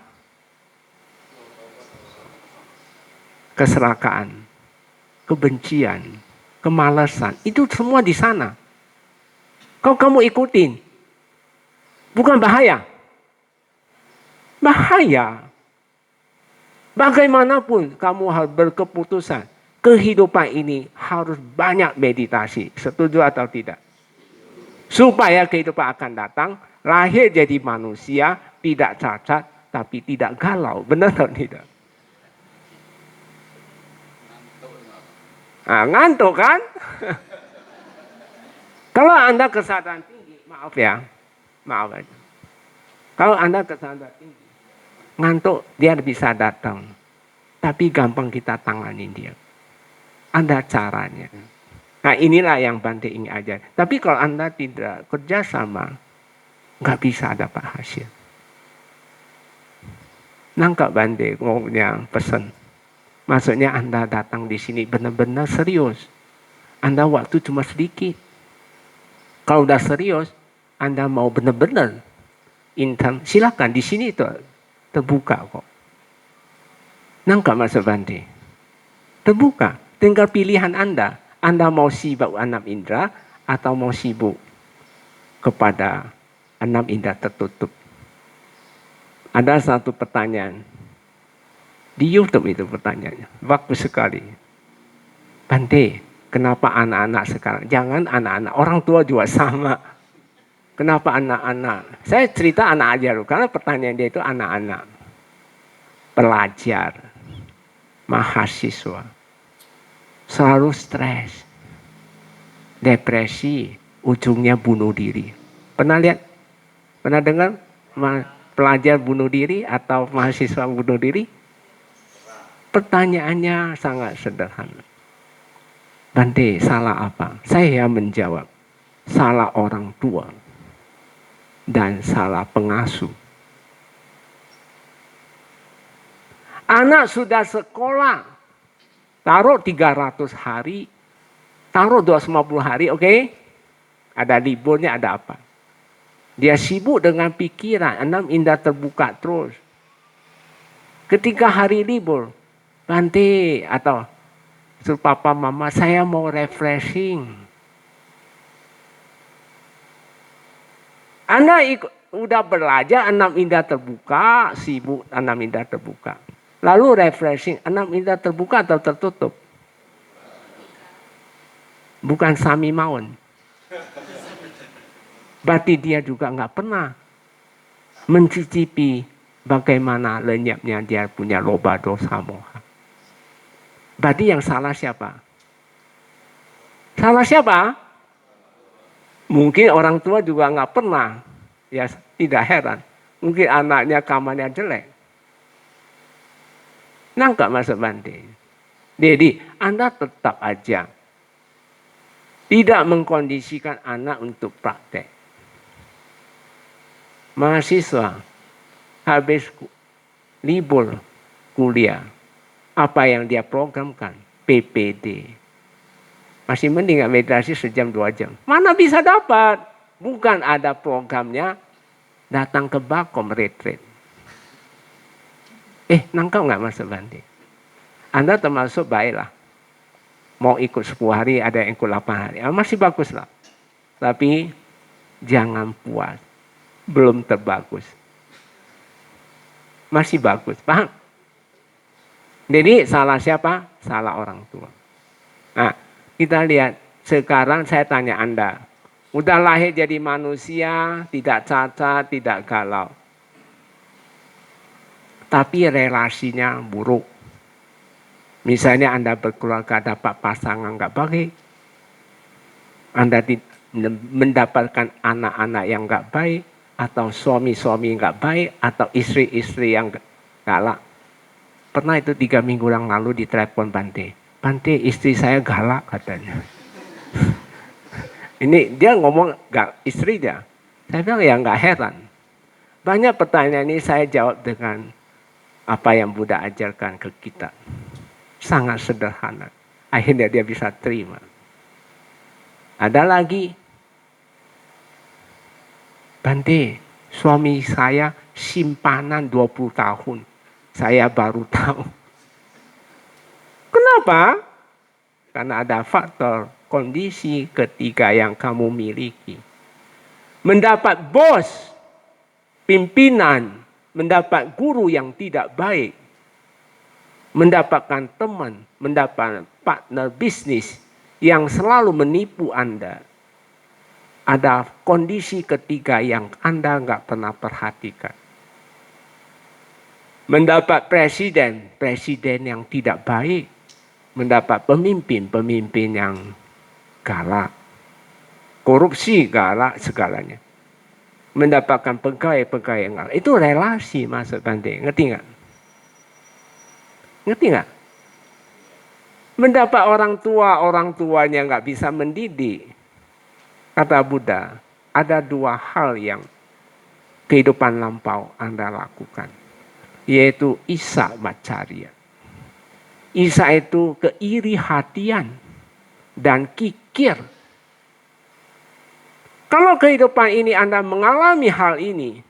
Keserakaan, kebencian, kemalasan. Itu semua di sana. Kalau kamu ikutin, bukan bahaya? Bahaya. Bagaimanapun kamu harus berkeputusan. Kehidupan ini harus banyak meditasi. Setuju atau tidak? Supaya kehidupan akan datang, lahir jadi manusia, tidak cacat, tapi tidak galau. Benar atau tidak? Nah, ngantuk kan? Kalau Anda kesadaran tinggi, maaf ya. Maaf aja. Kalau Anda kesadaran tinggi, ngantuk dia bisa datang. Tapi gampang kita tanganin dia. Ada caranya. Nah inilah yang Bante ingin ajar. Tapi kalau Anda tidak kerjasama, nggak bisa dapat hasil. Nangkap Bante ngomongnya pesan. Maksudnya Anda datang di sini benar-benar serius. Anda waktu cuma sedikit. Kalau udah serius, Anda mau benar-benar intern, silakan di sini itu terbuka kok. Nangkap maksud Bante? Terbuka. Tinggal pilihan Anda. Anda mau sibuk enam indera atau mau sibuk kepada enam indera tertutup. Ada satu pertanyaan. Di YouTube itu pertanyaannya. Bagus sekali. Bante, kenapa anak-anak sekarang? Jangan anak-anak. Orang tua juga sama. Kenapa anak-anak? Saya cerita anak aja loh. Karena pertanyaan dia itu anak-anak. Pelajar. Mahasiswa. Selalu stres, depresi, ujungnya bunuh diri. Pernah lihat? Pernah dengar pelajar bunuh diri atau mahasiswa bunuh diri? Pertanyaannya sangat sederhana. Bante, salah apa? Saya menjawab, salah orang tua dan salah pengasuh. Anak sudah sekolah. Taruh 300 hari, taruh 250 hari, oke? Ada liburnya, ada apa? Dia sibuk dengan pikiran, enam indera terbuka terus. Ketika hari libur, Bante atau suruh papa mama, saya mau refreshing. Anak udah belajar, enam indera terbuka, sibuk enam indera terbuka. Lalu refreshing, enam indera terbuka atau tertutup? Bukan sami maun. Berarti dia juga nggak pernah mencicipi bagaimana lenyapnya dia punya loba dosa moha. Berarti yang salah siapa? Salah siapa? Mungkin orang tua juga nggak pernah. Ya tidak heran. Mungkin anaknya kamarnya jelek. Nangkap maksud Bante. Jadi Anda tetap aja tidak mengkondisikan anak untuk praktek. Mahasiswa habis libur kuliah, apa yang dia programkan? PPD. Masih mending nggak meditasi sejam 2 jam. Mana bisa dapat? Bukan ada programnya, datang ke Bakom retreat. Nangkap nggak maksud Bante? Anda termasuk baiklah. Mau ikut 10 hari, ada yang ikut 8 hari. Masih bagus lah. Tapi jangan puas. Belum terbagus. Masih bagus, paham? Jadi salah siapa? Salah orang tua. Nah, kita lihat. Sekarang saya tanya Anda. Udah lahir jadi manusia, tidak cacat, tidak galau. Tapi relasinya buruk. Misalnya Anda berkeluarga dapat pasangan nggak baik. Anda mendapatkan anak-anak yang nggak baik. Atau suami-suami nggak baik. Atau istri-istri yang galak. Pernah itu 3 minggu yang lalu ditelepon Bante. Bante, istri saya galak katanya. Ini dia ngomong gak istri dia. Saya bilang ya nggak heran. Banyak pertanyaan ini saya jawab dengan apa yang Buddha ajarkan ke kita. Sangat sederhana. Akhirnya dia bisa terima. Ada lagi. Bante, suami saya simpanan 20 tahun. Saya baru tahu. Kenapa? Karena ada faktor kondisi ketiga yang kamu miliki. Mendapat bos, pimpinan, mendapat guru yang tidak baik, mendapatkan teman, mendapat partner bisnis yang selalu menipu Anda. Ada kondisi ketiga yang Anda nggak pernah perhatikan. Mendapat presiden yang tidak baik, mendapat pemimpin yang galak, korupsi galak segalanya. Mendapatkan pegawai yang galak. Itu relasi maksud Bante. Ngerti nggak? Ngerti nggak? Mendapat orang tuanya nggak bisa mendidik. Kata Buddha, ada dua hal yang kehidupan lampau Anda lakukan. Yaitu Isa Macarya. Isa itu keiri hatian dan kikir. Kalau kehidupan ini Anda mengalami hal ini,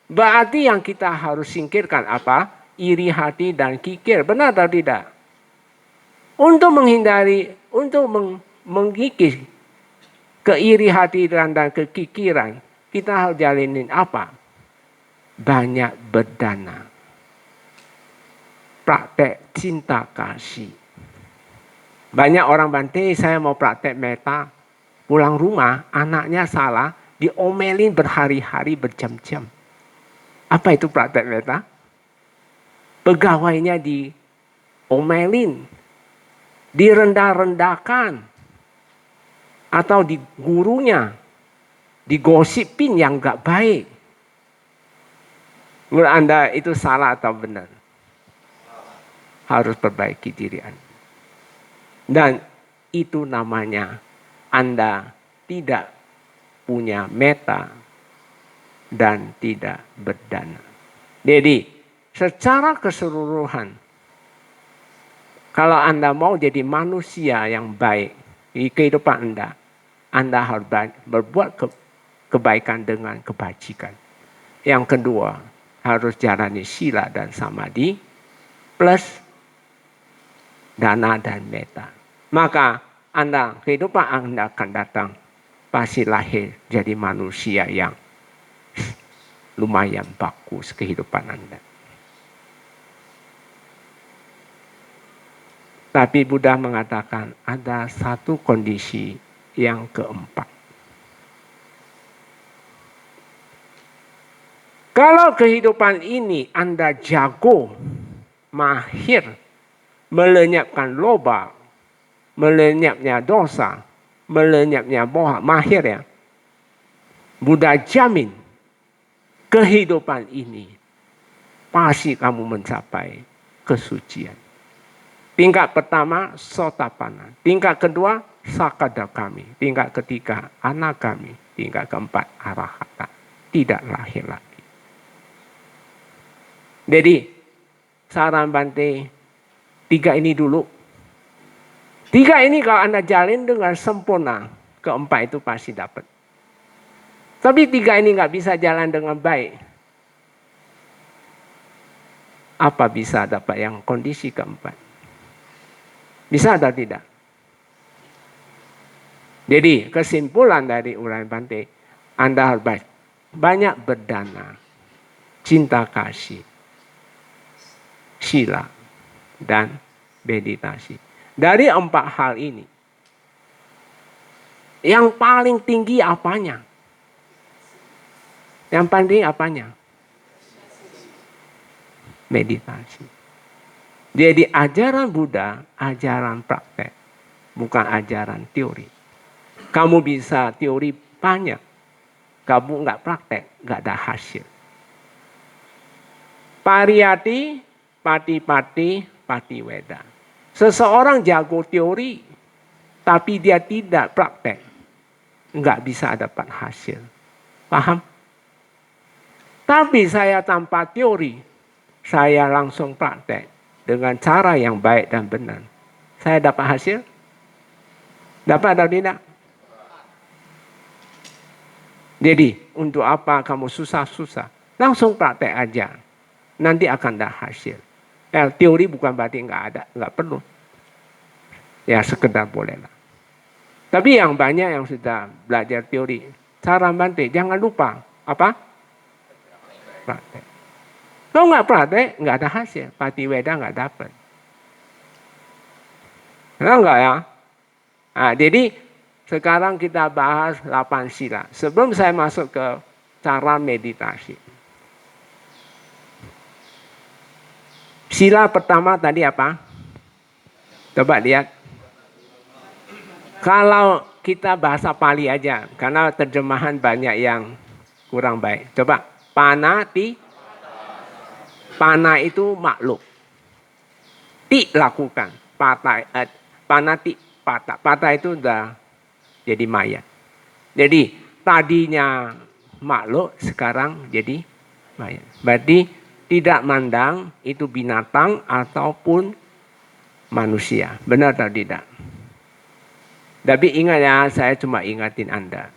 berarti yang kita harus singkirkan apa? Iri hati dan kikir. Benar atau tidak? Untuk menghindari, untuk mengikis keiri hati dan kekikiran, kita harus jalinin apa? Banyak berdana. Praktek cinta kasih. Banyak orang Bante, saya mau praktek meta. Pulang rumah, anaknya salah, diomelin berhari-hari, berjam-jam. Apa itu praktek meta? Pegawainya diomelin, direndah-rendahkan, atau di gurunya, digosipin yang gak baik. Menurut Anda itu salah atau benar? Harus perbaiki diri Anda. Dan itu namanya Anda tidak punya meta dan tidak berdana. Jadi secara keseluruhan, kalau Anda mau jadi manusia yang baik di kehidupan Anda harus berbuat kebaikan dengan kebajikan. Yang kedua, harus jalani sila dan samadhi plus dana dan meta. Maka kehidupan Anda akan datang pasti lahir jadi manusia yang lumayan bagus kehidupan Anda. Tapi Buddha mengatakan ada satu kondisi yang keempat. Kalau kehidupan ini Anda jago, mahir, melenyapkan loba, melenyapnya dosa, melenyapnya bohong, mahir ya. Buddha jamin kehidupan ini pasti kamu mencapai kesucian. Tingkat pertama Sotapanna, tingkat kedua Sakadagami, tingkat ketiga Anagami, tingkat keempat Arahata. Tidak lahir lagi. Jadi saran Bante, 3 ini dulu. 3 ini kalau Anda jalin dengan sempurna, keempat itu pasti dapat. Tapi 3 ini nggak bisa jalan dengan baik. Apa bisa dapat yang kondisi keempat? Bisa atau tidak? Jadi kesimpulan dari uraian Bante, Anda harus banyak berdana, cinta kasih, sila, dan meditasi. Dari 4 hal ini, yang paling tinggi apanya? Yang paling tinggi apanya? Meditasi. Jadi ajaran Buddha, ajaran praktek, bukan ajaran teori. Kamu bisa teori banyak, kamu nggak praktek, nggak ada hasil. Pariyati, pati-pati, patiweda. Seseorang jago teori, tapi dia tidak praktek. nggak bisa dapat hasil. Paham? Tapi saya tanpa teori, saya langsung praktek dengan cara yang baik dan benar. Saya dapat hasil? Dapat atau tidak? Jadi, untuk apa kamu susah-susah? Langsung praktek aja. Nanti akan ada hasil. Teori bukan berarti nggak ada, nggak perlu. Ya sekedar bolehlah. Tapi yang banyak yang sudah belajar teori, cara Bante, jangan lupa apa? Praktek. Kalau nggak praktek, nggak ada hasil. Patiweda nggak dapat. Enggak ya? Nah, jadi sekarang kita bahas 8 sila. Sebelum saya masuk ke cara meditasi. Sila pertama tadi apa? Coba lihat. Kalau kita bahasa Pali aja, karena terjemahan banyak yang kurang baik. Coba, panati. Pana itu makhluk. Ti lakukan. Panati pata. Pata itu udah jadi maya. Jadi tadinya makhluk, sekarang jadi maya. Berarti tidak mandang itu binatang ataupun manusia. Benar atau tidak? Tapi ingat ya, saya cuma ingatin Anda.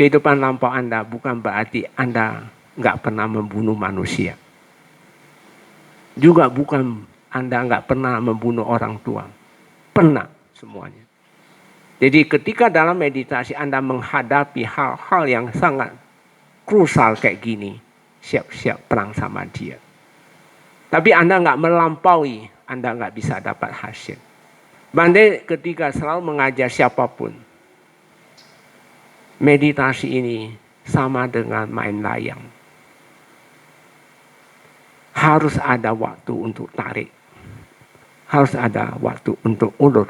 Kehidupan lampau Anda bukan berarti Anda nggak pernah membunuh manusia. Juga bukan Anda nggak pernah membunuh orang tua. Pernah semuanya. Jadi ketika dalam meditasi Anda menghadapi hal-hal yang sangat krusial kayak gini, siap-siap perang sama dia. Tapi Anda nggak melampaui, Anda nggak bisa dapat hasil. Bante ketika selalu mengajar siapapun, meditasi ini sama dengan main layang. Harus ada waktu untuk tarik. Harus ada waktu untuk ulur.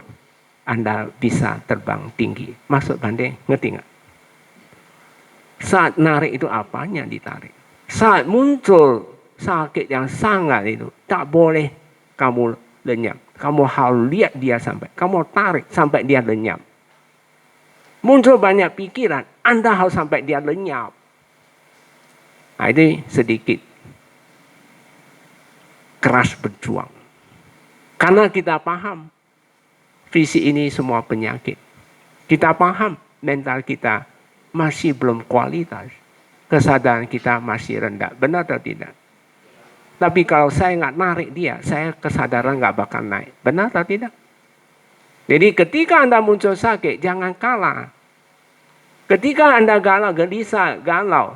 Anda bisa terbang tinggi. Maksud Bante, ngerti nggak? Saat narik itu apanya ditarik? Saat muncul sakit yang sangat itu, tak boleh kamu lenyap. Kamu harus lihat dia sampai, kamu tarik sampai dia lenyap. Muncul banyak pikiran, Anda harus sampai dia lenyap. Nah, ini sedikit keras berjuang. Karena kita paham, fisik ini semua penyakit. Kita paham, mental kita masih belum kualitas. Kesadaran kita masih rendah. Benar atau tidak? Tapi kalau saya nggak narik dia, saya kesadaran nggak bakal naik. Benar atau tidak? Jadi ketika Anda muncul sakit, jangan kalah. Ketika Anda galau, gelisah, galau,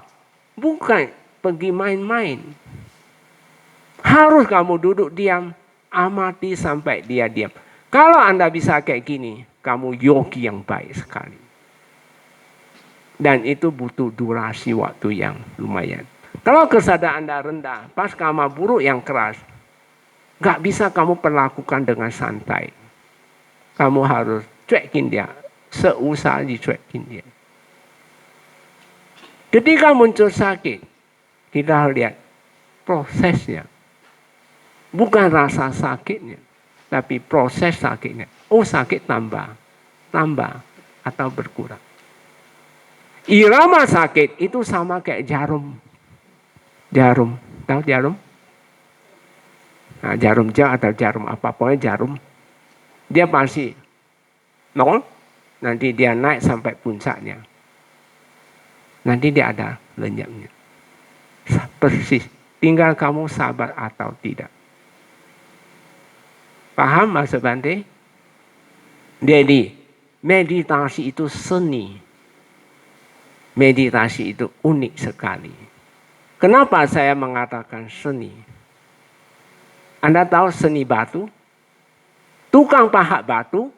bukan pergi main-main. Harus kamu duduk diam, amati sampai dia diam. Kalau Anda bisa kayak gini, kamu yogi yang baik sekali. Dan itu butuh durasi waktu yang lumayan. Kalau kesadaran Anda rendah, pas karma buruk yang keras, gak bisa kamu perlakukan dengan santai. Kamu harus cuekin dia, seusaha dicuekin dia. Ketika muncul sakit, kita harus lihat prosesnya. Bukan rasa sakitnya, tapi proses sakitnya. Oh, sakit tambah atau berkurang. Irama sakit itu sama kayak jarum. Jarum, tahu jarum? Nah, jarum jam atau jarum apa, pokoknya jarum. Dia pasti nol, nanti dia naik sampai puncaknya. Nanti dia ada lenyapnya. Persis, tinggal kamu sabar atau tidak. Paham maksud Bante? Jadi, meditasi itu seni. Meditasi itu unik sekali. Kenapa saya mengatakan seni? Anda tahu seni batu? Tukang pahat batu,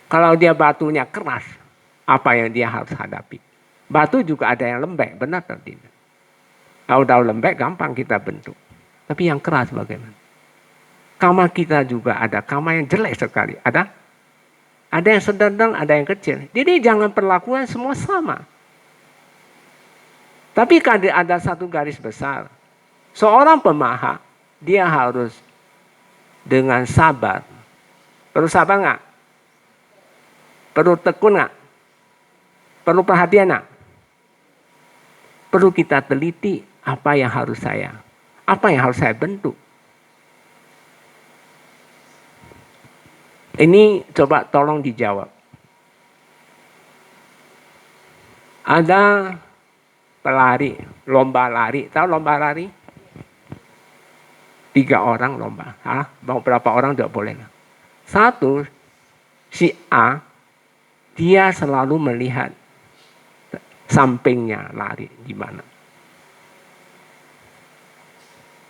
kalau dia batunya keras, apa yang dia harus hadapi? Batu juga ada yang lembek, benar atau tidak? Kalau udah lembek, gampang kita bentuk. Tapi yang keras bagaimana? Kamar kita juga ada kamar yang jelek sekali. Ada yang sedang, ada yang kecil. Jadi jangan perlakuan semua sama. Tapi kalau ada satu garis besar. Seorang pemahat, dia harus dengan sabar. Perlu sabar nggak? Perlu tekun nggak? Perlu perhatian nggak? Perlu kita teliti apa yang harus saya bentuk. Ini coba tolong dijawab. Ada pelari, lomba lari. Tahu lomba lari? 3 orang lomba. Mau berapa orang tidak boleh. Satu, si A, dia selalu melihat sampingnya lari di mana.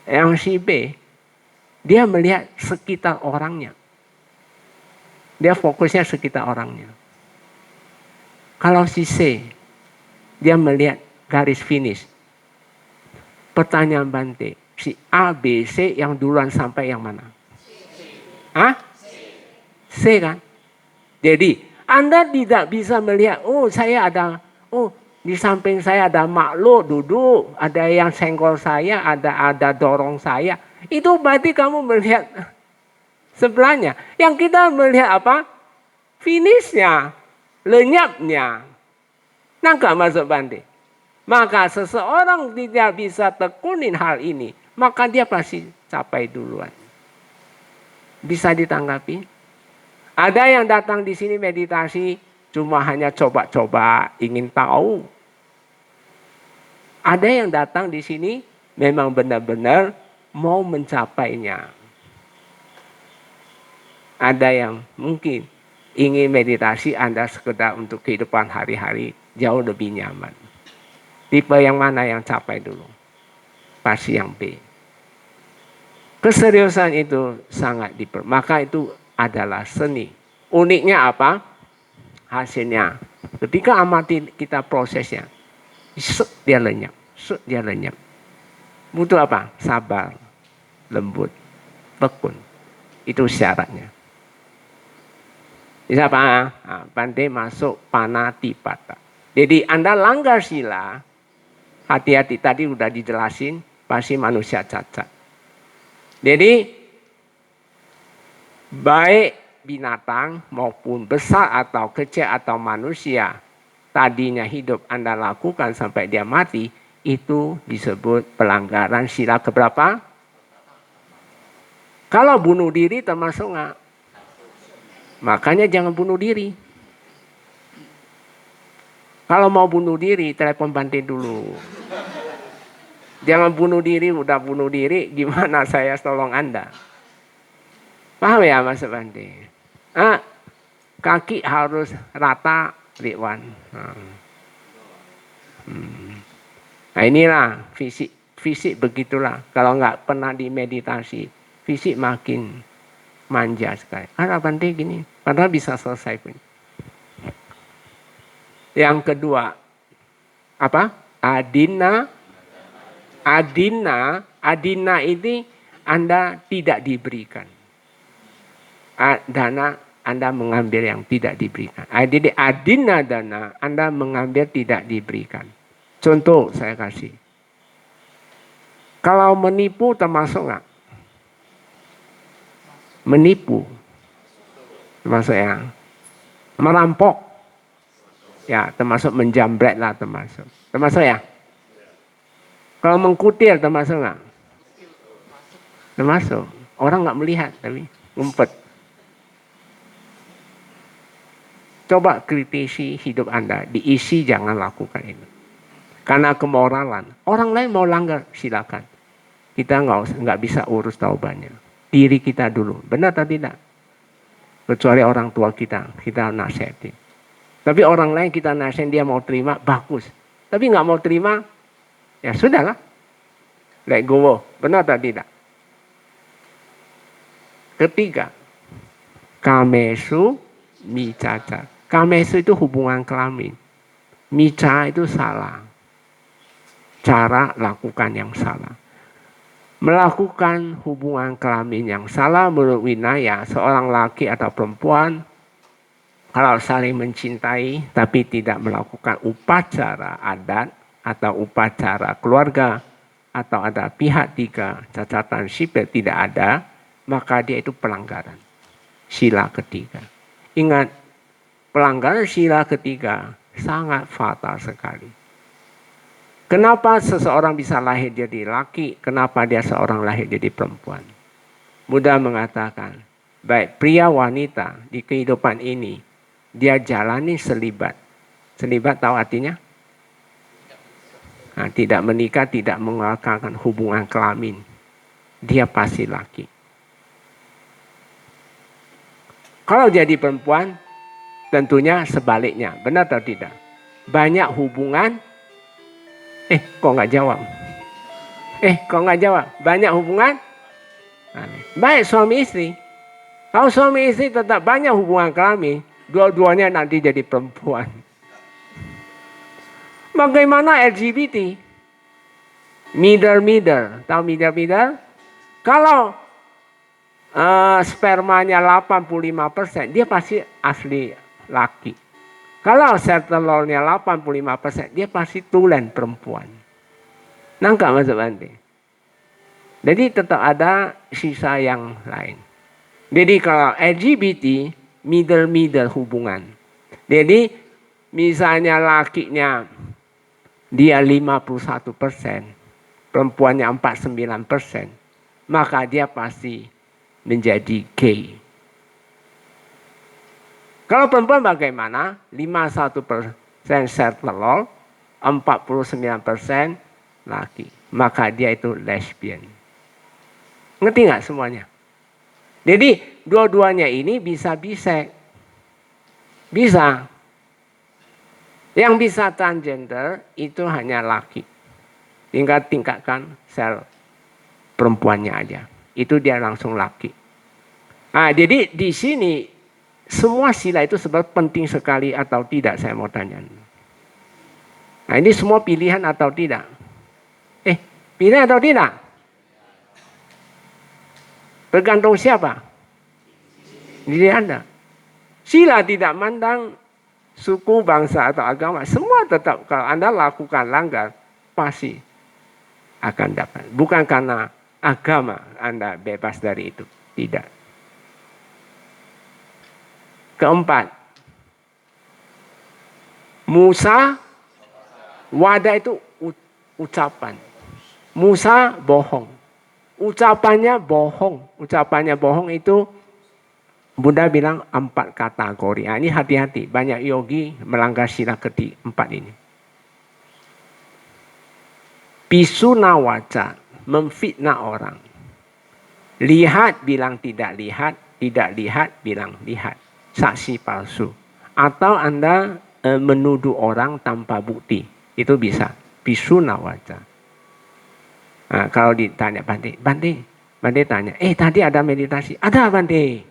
Yang si B, dia melihat sekitar orangnya. Dia fokusnya sekitar orangnya. Kalau si C, dia melihat garis finish. Pertanyaan Bante, si A, B, C yang duluan sampai yang mana? C kan? Jadi Anda tidak bisa melihat, di samping saya ada makhluk duduk, ada yang senggol saya, ada dorong saya. Itu berarti kamu melihat sebelahnya. Yang kita melihat apa? Finishnya, lenyapnya. Nangkap masuk Bante. Maka seseorang tidak bisa tekunin hal ini, maka dia pasti capai duluan. Bisa ditanggapi? Ada yang datang di sini meditasi cuma hanya coba-coba, ingin tahu. Ada yang datang di sini memang benar-benar mau mencapainya. Ada yang mungkin ingin meditasi Anda sekedar untuk kehidupan hari-hari jauh lebih nyaman. Tipe yang mana yang capai dulu? Pasti yang B. Keseriusan itu sangat maka itu adalah seni. Uniknya apa? Hasilnya. Ketika amati kita prosesnya, dia lenyap. Butuh apa? Sabar, lembut, tekun. Itu syaratnya. Bisa apa? Bante masuk panatipata. Jadi Anda langgar sila, hati-hati, tadi udah dijelasin, pasti manusia cacat. Jadi baik binatang maupun besar atau kecil atau manusia, tadinya hidup Anda lakukan sampai dia mati, itu disebut pelanggaran sila keberapa? Kalau bunuh diri termasuk nggak? Makanya jangan bunuh diri. Kalau mau bunuh diri, telepon Bante dulu. Jangan bunuh diri, udah bunuh diri, gimana saya tolong Anda? Paham ya Mas Bante? Kaki harus rata, Ridwan. Nah inilah fisik begitulah. Kalau nggak pernah dimeditasi, fisik makin manja sekali. Bante gini, padahal bisa selesai pun. Yang kedua, apa? Adina ini Anda tidak diberikan. Dana Anda mengambil yang tidak diberikan. Jadi adina dana Anda mengambil tidak diberikan. Contoh saya kasih. Kalau menipu termasuk nggak? Menipu termasuk ya. Merampok ya termasuk, menjambret lah termasuk ya. Kalau mengkutil termasuk nggak? Termasuk. Orang nggak melihat tapi ngumpet. Coba kritisi hidup Anda, diisi jangan lakukan itu. Karena kemoralan. Orang lain mau langgar silakan. Kita nggak bisa urus taubannya. Diri kita dulu, benar atau tidak? Kecuali orang tua kita nasihatin. Tapi orang lain kita nasihatin, dia mau terima, bagus. Tapi nggak mau terima, ya sudahlah. Let go, benar atau tidak? Ketiga, kamesu micaca. Kamesu itu hubungan kelamin. Mica itu salah. Cara lakukan yang salah. Melakukan hubungan kelamin yang salah menurut Winaya, seorang laki atau perempuan kalau saling mencintai tapi tidak melakukan upacara adat atau upacara keluarga atau ada pihak tiga cacatan sipil tidak ada, maka dia itu pelanggaran sila ketiga. Ingat, pelanggaran sila ketiga sangat fatal sekali. Kenapa seseorang bisa lahir jadi laki? Kenapa dia seorang lahir jadi perempuan? Buddha mengatakan, baik pria wanita di kehidupan ini, dia jalani selibat. Selibat tahu artinya? Nah, tidak menikah, tidak melakukan hubungan kelamin. Dia pasti laki. Kalau jadi perempuan, tentunya sebaliknya. Benar atau tidak? Banyak hubungan. Kok nggak jawab? Kok nggak jawab? Banyak hubungan? Baik suami istri. Kalau suami istri tetap banyak hubungan kelamin, dua-duanya nanti jadi perempuan. Bagaimana LGBT? Middle. Tahu middle? Kalau spermanya 85%, dia pasti asli laki. Kalau sel telurnya 85%, dia pasti tulen perempuan. Nangkap maksud Bante? Jadi tetap ada sisa yang lain. Jadi kalau LGBT, middle hubungan. Jadi misalnya lakinya dia 51%, perempuannya 49%, maka dia pasti menjadi gay. Kalau perempuan bagaimana? 51% sel telur, 49% laki. Maka dia itu lesbian. Ngerti nggak semuanya? Jadi dua-duanya ini bisa bisek. Bisa. Yang bisa transgender itu hanya laki. Tinggal tingkatkan sel perempuannya aja. Itu dia langsung laki. Nah, jadi di sini semua sila itu sebenarnya penting sekali atau tidak, saya mau tanya. Nah, ini semua pilihan atau tidak? Pilihan atau tidak? Tergantung siapa? Diri Anda. Sila tidak mandang suku, bangsa atau agama. Semua tetap kalau Anda lakukan langgar, pasti akan dapat. Bukan karena agama Anda bebas dari itu. Tidak. Keempat, Musa, wada itu ucapan. Musa bohong. Ucapannya bohong. Ucapannya bohong itu Buddha bilang 4 kategori. Nah, ini hati-hati. Banyak yogi melanggar sila keempat ini. Pisuna waca, memfitnah orang. Lihat bilang tidak lihat, tidak lihat bilang lihat. Saksi palsu. Atau Anda menuduh orang tanpa bukti. Itu bisa. Pisuna waca. Nah, kalau ditanya Bante tanya, tadi ada meditasi. Ada Bante.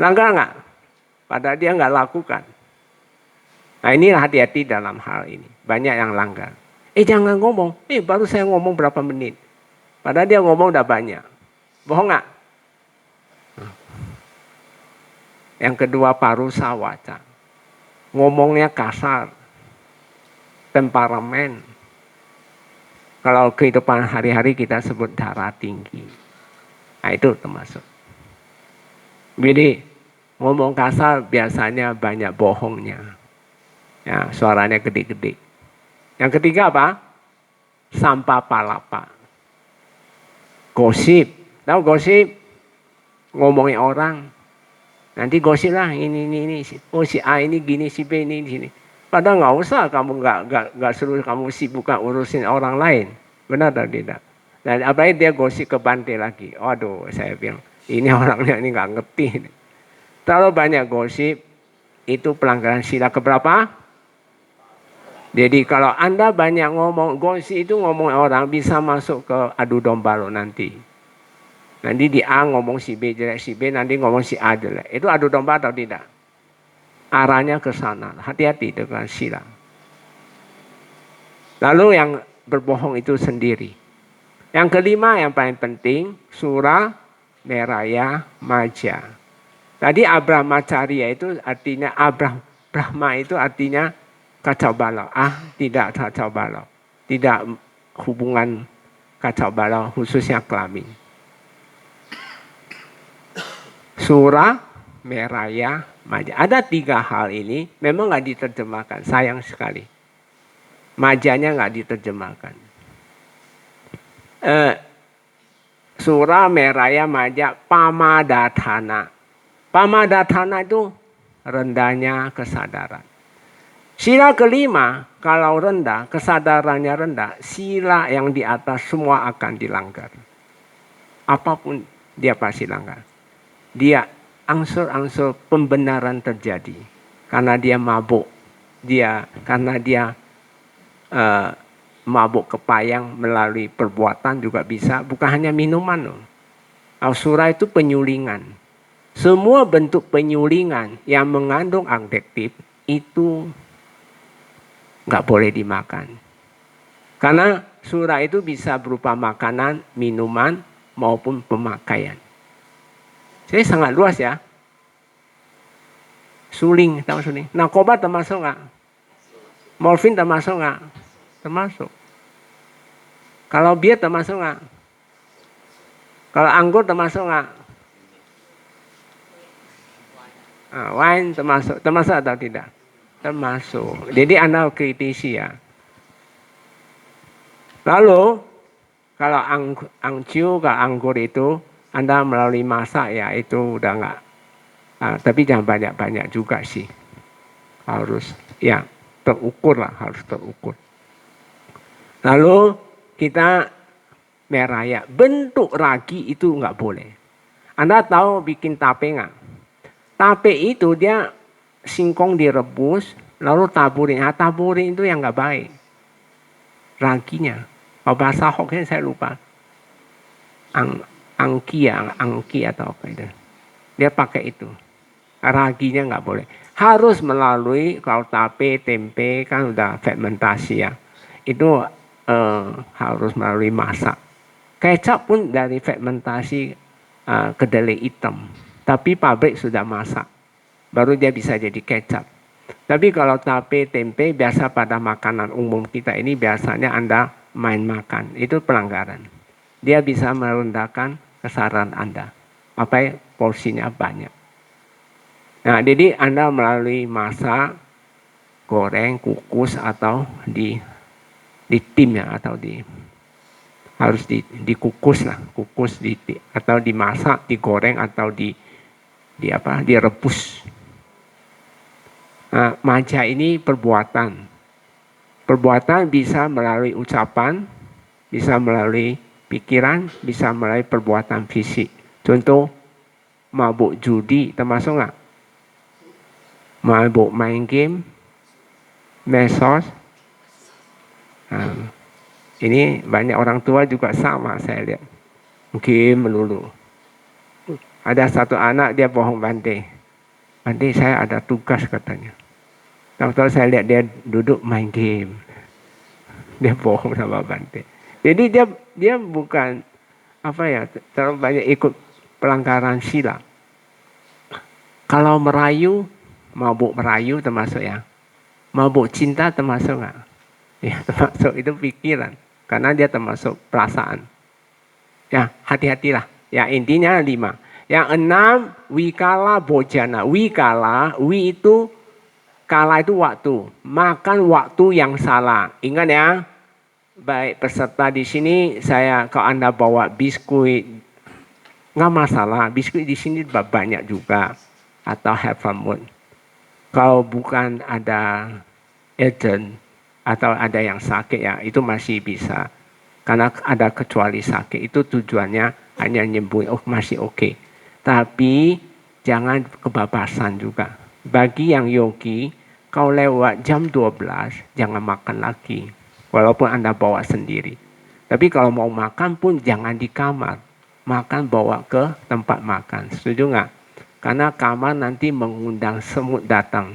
Langgar nggak? Padahal dia nggak lakukan. Nah, ini hati-hati dalam hal ini. Banyak yang langgar. Jangan ngomong. Baru saya ngomong berapa menit. Padahal dia ngomong udah banyak. Bohong nggak? Yang kedua parusa waca. Ngomongnya kasar. Temperamen. Kalau kehidupan hari-hari kita sebut darah tinggi. Nah, itu termasuk. Jadi ngomong kasar biasanya banyak bohongnya. Ya, suaranya gede-gede. Yang ketiga apa? Sampah palapa. Gosip. Tahu gosip? Ngomongin orang. Nanti gosip lah ini. Oh si A ini gini, si B ini sini. Padahal nggak usah kamu nggak seluruh kamu sibuk urusin orang lain. Benar atau tidak? Dan apalagi dia gosip ke Bante lagi. Waduh, saya bilang ini orangnya ini nggak ngerti. Kalau banyak gosip itu pelanggaran sila keberapa? Jadi kalau Anda banyak ngomong gosip itu ngomong orang bisa masuk ke adu domba lo nanti. Nanti di A ngomong si B jelek, si B nanti ngomong si A jelek. Itu adu domba atau tidak? Arahnya ke sana. Hati-hati dengan sila. Lalu yang berbohong itu sendiri. Yang kelima yang paling penting, sura meraya maja. Tadi Abrahmacharya itu artinya Brahma itu artinya kacau balau. Tidak kacau balau. Tidak hubungan kacau balau khususnya kelamin. Sura meraya, maja. Ada 3 hal ini memang nggak diterjemahkan, sayang sekali. Majanya nggak diterjemahkan. Sura, meraya, maja, pamadatana. Pamadatana itu rendahnya kesadaran. Sila kelima, kalau rendah, kesadarannya rendah, sila yang di atas semua akan dilanggar. Apapun dia pasti langgar. Dia angsur-angsur pembenaran terjadi. Karena dia mabuk. Karena dia mabuk kepayang melalui perbuatan juga bisa. Bukan hanya minuman loh. Asura itu penyulingan. Semua bentuk penyulingan yang mengandung adjektif itu nggak boleh dimakan. Karena sura itu bisa berupa makanan, minuman, maupun pemakaian. Jadi sangat luas ya. Suling, tahu suling? Narkoba termasuk nggak? Morfin termasuk nggak? Termasuk. Kalau bir termasuk nggak? Kalau anggur termasuk nggak? Wine termasuk atau tidak? Termasuk. Jadi Anda kritisi ya. Lalu kalau angciu, kalau anggur itu Anda melalui masak ya itu udah nggak. Tapi jangan banyak-banyak juga sih. Harus ya terukur lah, harus terukur. Lalu kita meraya. Bentuk ragi itu nggak boleh. Anda tahu bikin tape nggak? Tape itu dia singkong direbus, lalu taburin. Taburin itu yang nggak baik. Raginya. Kalau bahasa Hokkien saya lupa. Angki atau apa itu. Dia pakai itu. Raginya nggak boleh. Harus melalui, kalau tape, tempe kan udah fermentasi ya. Itu harus melalui masak. Kecap pun dari fermentasi kedelai hitam. Tapi pabrik sudah masak. Baru dia bisa jadi kecap. Tapi kalau tape, tempe biasa pada makanan umum kita ini biasanya Anda main makan. Itu pelanggaran. Dia bisa merendahkan kesadaran Anda. Apa porsinya banyak. Nah, jadi Anda melalui masak, goreng, kukus atau di tim ya atau harus dikukus lah, kukus atau dimasak, digoreng atau direbus. Nah, maja ini perbuatan. Perbuatan bisa melalui ucapan, bisa melalui pikiran, bisa melalui perbuatan fisik. Contoh, mabuk judi termasuk nggak? Mabuk main game, medsos. Ini banyak orang tua juga sama saya lihat. Game melulu. Ada satu anak dia bohong Bante. Bante saya ada tugas katanya. Tahu-tahu saya lihat dia duduk main game. Dia bohong sama Bante. Jadi dia bukan terlalu banyak ikut pelanggaran sila. Kalau merayu, mabuk merayu termasuk ya. Mabuk cinta termasuk nggak? Ya termasuk, itu pikiran. Karena dia termasuk perasaan. Ya hati-hatilah. Ya intinya 5. Yang 6, wikala bojana. Wikala, itu kala itu waktu. Makan waktu yang salah. Ingat ya. Baik peserta di sini, kalau Anda bawa biskuit, nggak masalah. Biskuit di sini banyak juga. Atau Havermood. Kalau bukan ada agent atau ada yang sakit ya, itu masih bisa. Karena ada kecuali sakit. Itu tujuannya hanya nyembuhin, masih oke. Tapi jangan kebabasan juga. Bagi yang yogi, kalau lewat jam 12, jangan makan lagi. Walaupun Anda bawa sendiri. Tapi kalau mau makan pun jangan di kamar. Makan bawa ke tempat makan. Setuju nggak? Karena kamar nanti mengundang semut datang.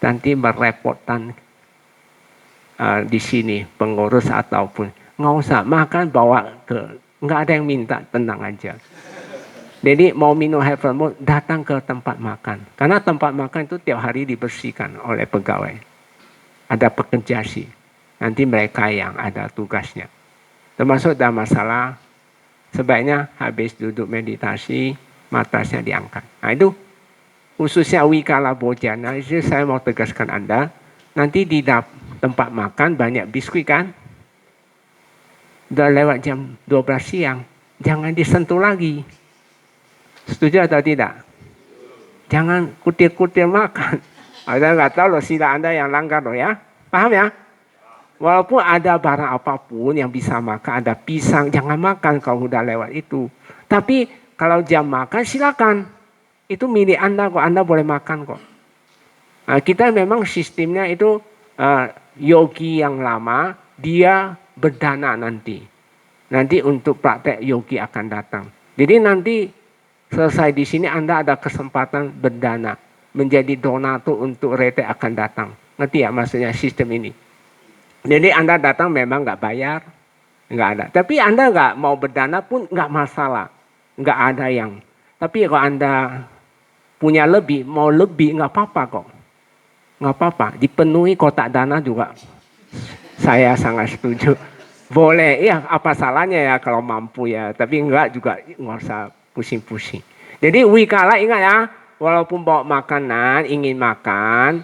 Nanti merepotkan di sini pengurus ataupun. Nggak usah makan bawa ke. Nggak ada yang minta, tenang aja. Jadi mau minum Havermood, datang ke tempat makan. Karena tempat makan itu tiap hari dibersihkan oleh pegawai. Ada pekerja sih. Nanti mereka yang ada tugasnya. Termasuk dalam masalah, sebaiknya habis duduk meditasi, matasnya diangkat. Nah itu khususnya wikala bojana, itu saya mau tegaskan Anda, nanti di tempat makan banyak biskuit kan, udah lewat jam 12 siang, jangan disentuh lagi. Setuju atau tidak? Jangan kutil-kutil makan. Anda nggak tahu loh sila Anda yang langgar loh ya. Paham ya? Walaupun ada barang apapun yang bisa makan, ada pisang, jangan makan kalau udah lewat itu. Tapi kalau jam makan silakan. Itu milik Anda kok, Anda boleh makan kok. Nah, kita memang sistemnya itu yogi yang lama, dia berdana nanti. Nanti untuk praktek yogi akan datang. Jadi nanti selesai di sini Anda ada kesempatan berdana. Menjadi donatur untuk rete akan datang. Ngerti ya maksudnya sistem ini? Jadi Anda datang memang nggak bayar, nggak ada. Tapi Anda nggak mau berdana pun nggak masalah, nggak ada yang. Tapi kalau Anda punya lebih, mau lebih nggak apa-apa kok, nggak apa-apa. Dipenuhi kotak dana juga, saya sangat setuju. Boleh, ya apa salahnya ya kalau mampu ya. Tapi enggak juga nggak usah pusing-pusing. Jadi wikala ingat ya, walaupun bawa makanan, ingin makan,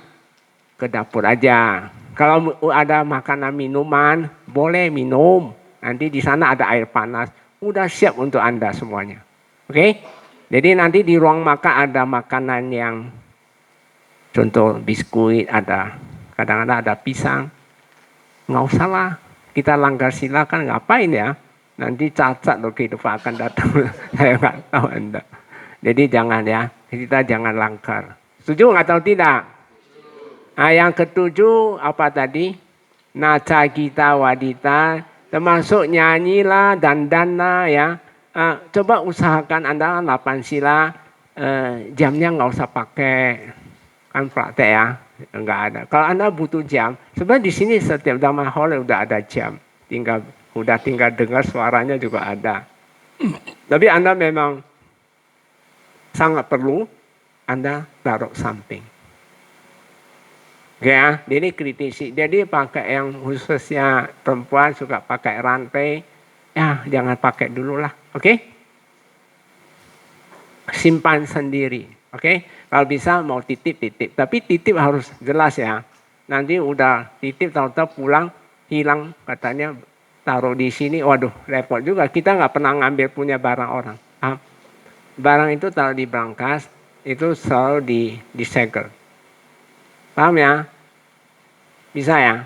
ke dapur aja. Kalau ada makanan minuman, boleh minum. Nanti di sana ada air panas. Udah siap untuk Anda semuanya. Oke? Jadi nanti di ruang makan ada makanan yang contoh biskuit ada. Kadang-kadang ada pisang. Nggak usah lah. Kita langgar sila kan ngapain ya? Nanti cacat loh kehidupan akan datang. Saya nggak tahu Anda. Jadi jangan ya. Kita jangan langgar. Setuju atau tidak? Nah, yang ketujuh apa tadi? Naca gita wadita, termasuk nyanyilah dan dana ya. Coba usahakan Anda 8 sila, jamnya nggak usah pakai kan praktek ya, nggak ada. Kalau Anda butuh jam, sebenarnya di sini setiap Dhamma hall udah ada jam, tinggal dengar suaranya juga ada. Tapi Anda memang sangat perlu Anda taruh samping. Ya, jadi kritisi. Jadi pakai yang khususnya perempuan suka pakai rantai, ya jangan pakai dulu lah, oke? Simpan sendiri, oke? Kalau bisa mau titip, tapi titip harus jelas ya. Nanti udah titip tahu-tahu pulang hilang katanya taruh di sini, waduh repot juga. Kita nggak pernah ngambil punya barang orang. Barang itu taruh di brankas, itu selalu disegel. Paham ya? Bisa ya?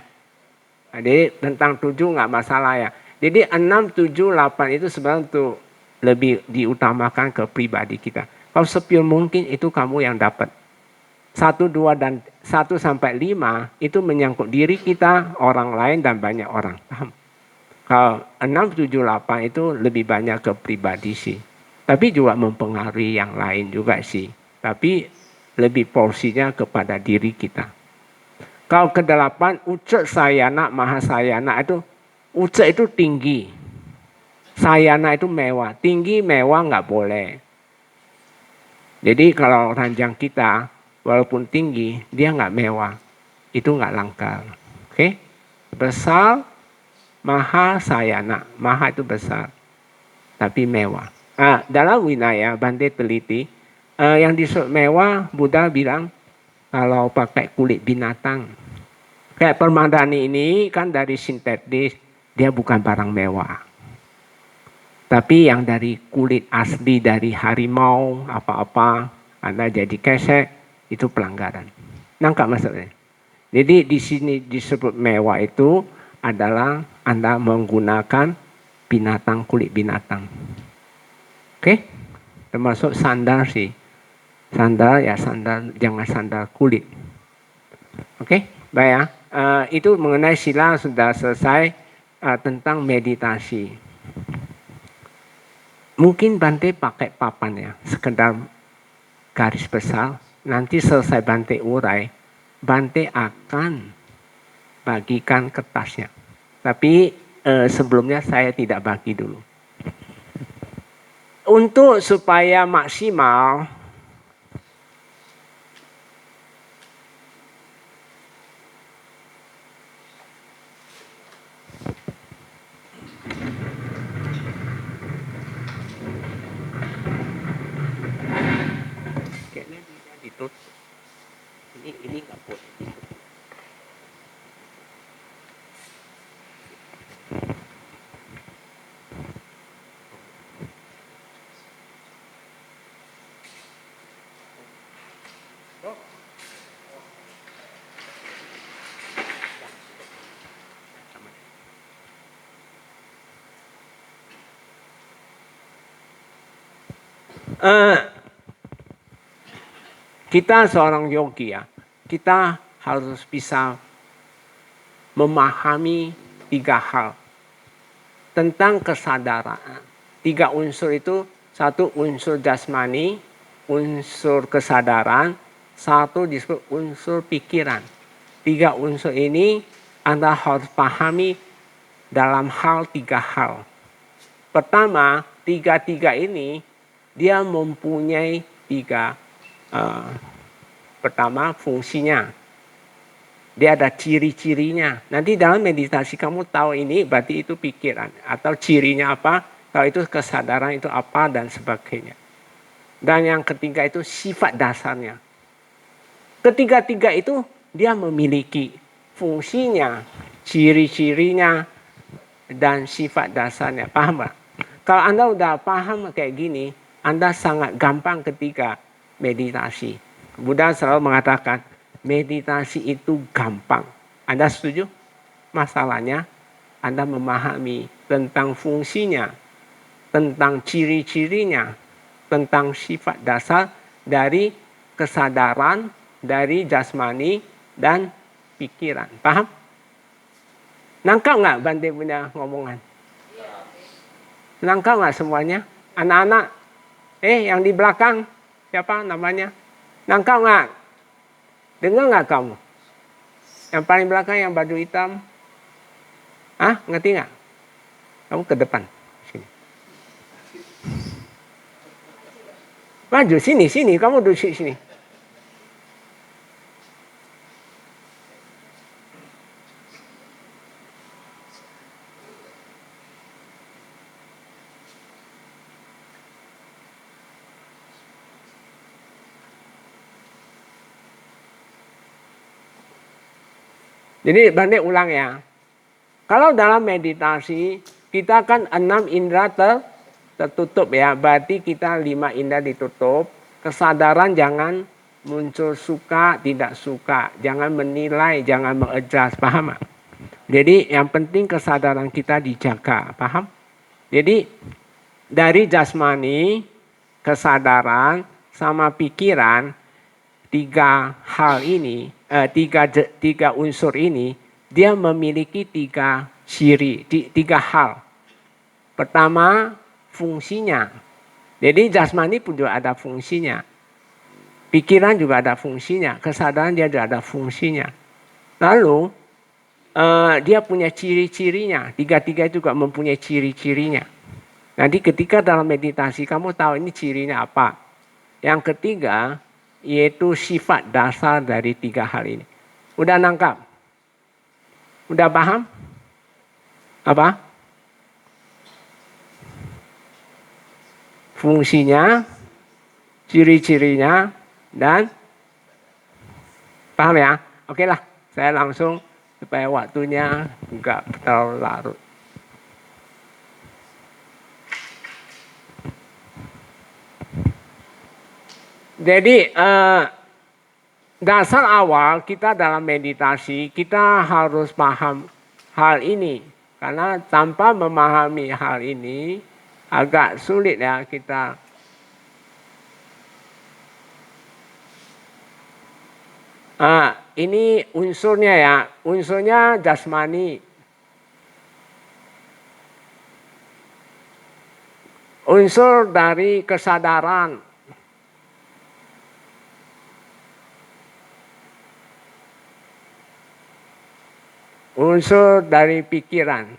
Jadi tentang 7 nggak masalah ya. Jadi 6, 7, 8 itu sebenarnya untuk lebih diutamakan ke pribadi kita. Kalau sepil mungkin itu kamu yang dapat. 1, 2, dan 1 sampai 5 itu menyangkut diri kita, orang lain dan banyak orang. Paham? Kalau 6, 7, 8 itu lebih banyak ke pribadi sih. Tapi juga mempengaruhi yang lain juga sih. Tapi lebih porsinya kepada diri kita. Kalau ke-8 ucek sayana mahasayana itu ucek itu tinggi. Sayana itu mewah. Tinggi mewah nggak boleh. Jadi kalau ranjang kita walaupun tinggi dia nggak mewah. Itu nggak langka. Oke? Besar mahasayana. Maha itu besar. Tapi mewah. Dalam Winaya Bante teliti yang disebut mewah Buddha bilang kalau pakai kulit binatang. Kayak permadani ini kan dari sintetis, dia bukan barang mewah. Tapi yang dari kulit asli dari harimau, apa-apa, Anda jadi kesek, itu pelanggaran. Nangkap maksudnya? Jadi di sini disebut mewah itu adalah Anda menggunakan binatang, kulit binatang. Oke? Termasuk sandal sih. Sandal ya sandal, jangan sandal kulit. Oke, baik ya. Itu mengenai sila sudah selesai tentang meditasi. Mungkin Bante pakai papan ya, sekedar garis besar. Nanti selesai Bante urai, Bante akan bagikan kertasnya. Tapi sebelumnya saya tidak bagi dulu. Untuk supaya maksimal, Kita seorang yogi ya, kita harus bisa memahami 3 hal tentang kesadaran. 3 unsur itu, 1 unsur jasmani, unsur kesadaran, 1 disebut unsur pikiran. 3 unsur ini Anda harus pahami dalam hal 3 hal. Pertama, 3 ini dia mempunyai 3 pertama fungsinya. Dia ada ciri-cirinya. Nanti dalam meditasi kamu tahu ini berarti itu pikiran. Atau cirinya apa, kalau itu kesadaran itu apa dan sebagainya. Dan yang ketiga itu sifat dasarnya. Ketiga-tiga itu dia memiliki fungsinya, ciri-cirinya, dan sifat dasarnya. Paham nggak? Kalau Anda udah paham kayak gini, Anda sangat gampang ketika meditasi. Buddha selalu mengatakan, meditasi itu gampang. Anda setuju? Masalahnya, Anda memahami tentang fungsinya, tentang ciri-cirinya, tentang sifat dasar dari kesadaran, dari jasmani, dan pikiran. Paham? Nangkap nggak Bante punya ngomongan? Nangkap nggak semuanya? Anak-anak, yang di belakang, siapa namanya? Nangkap nggak? Dengar nggak kamu? Yang paling belakang yang baju hitam? Ngerti nggak? Kamu ke depan. Sini. Maju, sini. Kamu duduk sini. Jadi Bante ulang ya. Kalau dalam meditasi kita kan 6 indera tertutup ya. Berarti kita 5 indera ditutup. Kesadaran jangan muncul suka, tidak suka. Jangan menilai, jangan mengadjust. Paham gak? Jadi yang penting kesadaran kita dijaga. Paham? Jadi dari jasmani, kesadaran, sama pikiran, 3 hal ini, 3 unsur ini, dia memiliki 3 ciri, 3 hal. Pertama, fungsinya. Jadi jasmani pun juga ada fungsinya. Pikiran juga ada fungsinya. Kesadaran dia juga ada fungsinya. Lalu, dia punya ciri-cirinya. 3 juga mempunyai ciri-cirinya. Nanti ketika dalam meditasi, kamu tahu ini cirinya apa. Yang ketiga, yaitu sifat dasar dari 3 hal ini. Udah nangkap? Udah paham? Apa? Fungsinya, ciri-cirinya, dan paham ya? Oke lah, saya langsung supaya waktunya enggak terlalu larut. Jadi dasar awal kita dalam meditasi, kita harus paham hal ini. Karena tanpa memahami hal ini, agak sulit ya kita. Ini unsurnya ya, unsurnya jasmani. Unsur dari kesadaran. Unsur dari pikiran.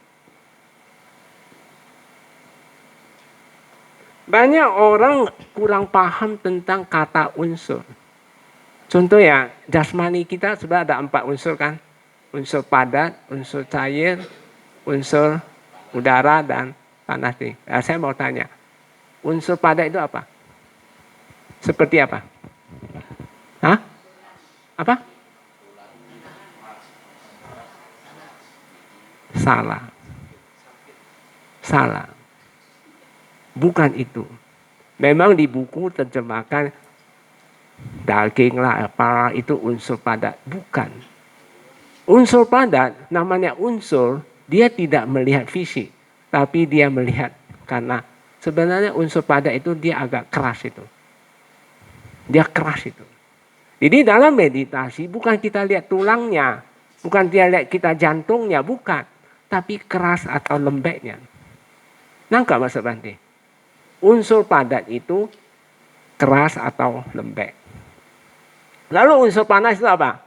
Banyak orang kurang paham tentang kata unsur. Contoh ya, jasmani kita sudah ada 4 unsur kan. Unsur padat, unsur cair, unsur udara, dan tanah tinggi. Nah, saya mau tanya, unsur padat itu apa? Seperti apa? Apa? Salah. Bukan itu. Memang di buku terjemahkan daging lah, apa itu unsur padat. Bukan. Unsur padat, namanya unsur, dia tidak melihat fisik. Tapi dia melihat karena sebenarnya unsur padat itu dia agak keras itu. Dia keras itu. Jadi dalam meditasi bukan kita lihat tulangnya. Bukan dia lihat kita jantungnya, bukan. Tapi keras atau lembeknya. Nangkap Mas Bante? Unsur padat itu keras atau lembek. Lalu unsur panas itu apa?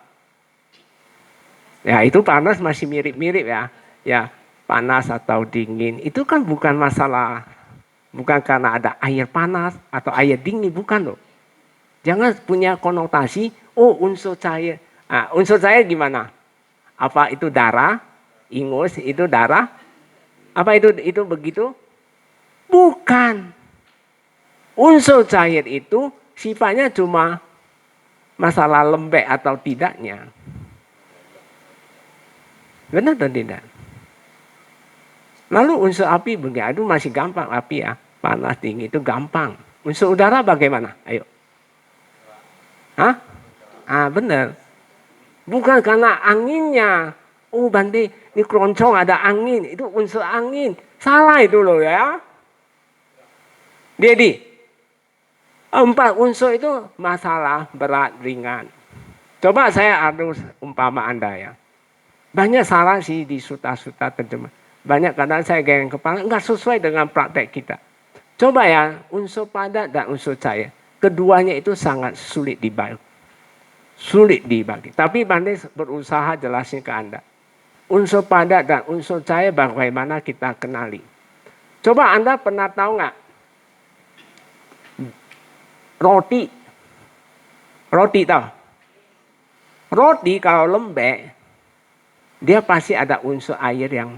Ya itu panas masih mirip-mirip ya. Ya panas atau dingin. Itu kan bukan masalah. Bukan karena ada air panas atau air dingin. Bukan loh. Jangan punya konotasi. Oh unsur cair. Nah, unsur cair gimana? Apa itu darah? Ingus itu darah? Apa itu begitu? Bukan. Unsur cair itu sifatnya cuma masalah lembek atau tidaknya. Benar atau tidak? Lalu unsur api begini, aduh masih gampang api ya. Panas, dingin itu gampang. Unsur udara bagaimana? Ayo. Hah? Benar. Bukan karena anginnya. Oh Bante, ini keroncong ada angin. Itu unsur angin. Salah itu loh ya. Jadi, 4 unsur itu masalah berat, ringan. Coba saya adu umpama Anda ya. Banyak salah sih di suta-suta terjemah. Banyak kadang saya geleng kepala, enggak sesuai dengan praktek kita. Coba ya, unsur padat dan unsur cair. Keduanya itu sangat sulit dibagi. Sulit dibagi. Tapi Bante berusaha jelasin ke Anda. Unsur padat dan unsur cair bagaimana kita kenali. Coba Anda pernah tahu nggak? Roti tahu? Roti kalau lembek, dia pasti ada unsur air yang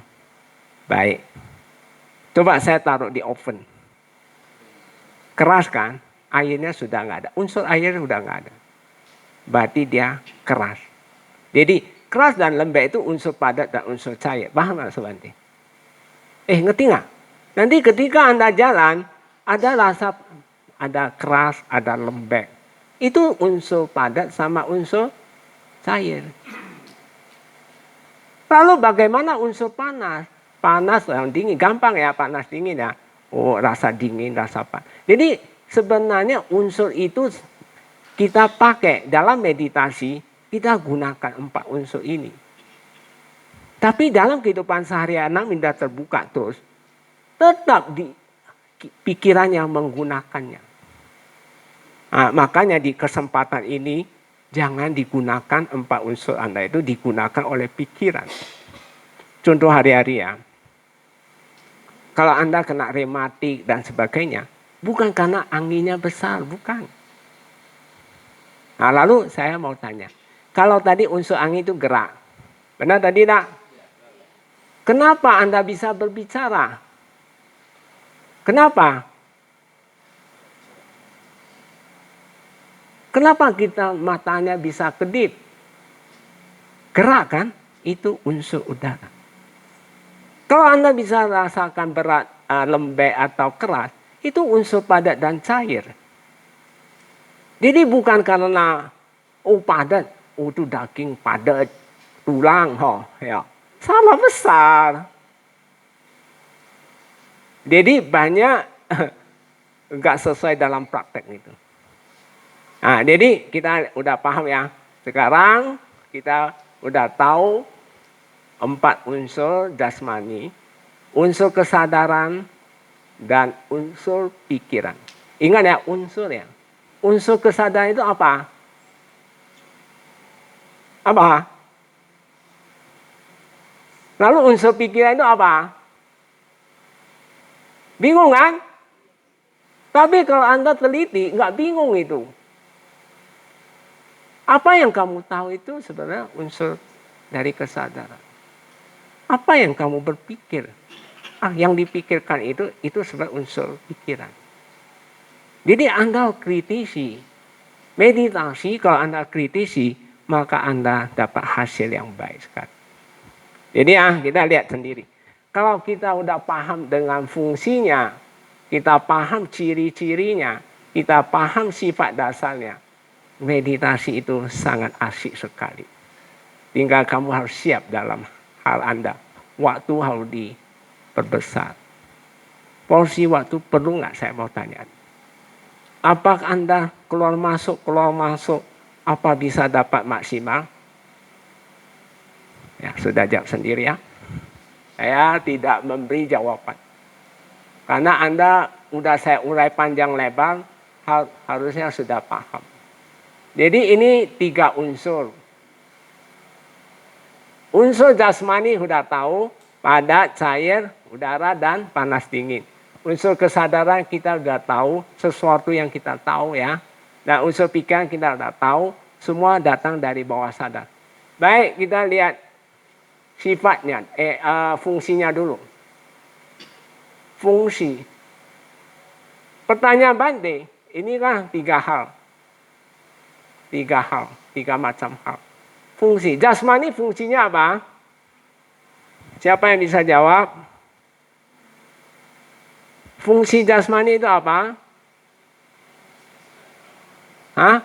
baik. Coba saya taruh di oven. Keras kan? Airnya sudah nggak ada. Unsur airnya sudah nggak ada. Berarti dia keras. Jadi keras dan lembek itu unsur padat dan unsur cair. Paham nggak Bante? Ngerti nggak? Nanti ketika Anda jalan, ada rasa, ada keras, ada lembek. Itu unsur padat sama unsur cair. Lalu bagaimana unsur panas? Panas yang dingin, gampang ya panas dingin ya. Oh rasa dingin, rasa panas. Jadi sebenarnya unsur itu kita pakai dalam meditasi, kita gunakan 4 unsur ini. Tapi dalam kehidupan sehari-hari minda terbuka terus, tetap di pikiran yang menggunakannya. Makanya di kesempatan ini, jangan digunakan 4 unsur Anda itu digunakan oleh pikiran. Contoh hari-hari ya. Kalau Anda kena rematik dan sebagainya, bukan karena anginnya besar, bukan. Lalu saya mau tanya, kalau tadi unsur angin itu gerak, benar tadi tak? Kenapa Anda bisa berbicara? Kenapa? Kenapa kita matanya bisa kedip? Gerak kan? Itu unsur udara. Kalau Anda bisa rasakan berat, lembek atau keras, itu unsur padat dan cair. Jadi bukan karena padat, itu daging padat, tulang, ya. Salah besar. Jadi banyak enggak sesuai dalam praktek itu. Jadi kita udah paham ya. Sekarang kita udah tahu 4 unsur jasmani, unsur kesadaran, dan unsur pikiran. Ingat ya unsur ya. Unsur kesadaran itu apa? Apa? Lalu unsur pikiran itu apa? Bingung kan? Tapi kalau Anda teliti, nggak bingung itu. Apa yang kamu tahu itu sebenarnya unsur dari kesadaran. Apa yang kamu berpikir? Yang dipikirkan itu sebenarnya unsur pikiran. Jadi Anda kritisi. Meditasi kalau Anda kritisi, maka Anda dapat hasil yang baik sekali. Jadi kita lihat sendiri. Kalau kita udah paham dengan fungsinya, kita paham ciri-cirinya, kita paham sifat dasarnya, meditasi itu sangat asik sekali. Tinggal kamu harus siap dalam hal Anda. Waktu harus diperbesar. Porsi waktu perlu nggak saya mau tanya. Apakah Anda keluar masuk, apa bisa dapat maksimal? Ya, sudah jawab sendiri ya. Saya tidak memberi jawaban. Karena Anda udah saya urai panjang lebar, harusnya sudah paham. Jadi ini 3 unsur. Unsur jasmani sudah tahu, padat, cair, udara, dan panas dingin. Unsur kesadaran kita sudah tahu, sesuatu yang kita tahu ya. Dan unsur pikiran kita sudah tahu, semua datang dari bawah sadar. Baik, kita lihat sifatnya, fungsinya dulu. Fungsi. Pertanyaan Bante, ini kan 3 hal. 3 macam hal. Fungsi. Jasmani fungsinya apa? Siapa yang bisa jawab? Fungsi jasmani itu apa? Hah?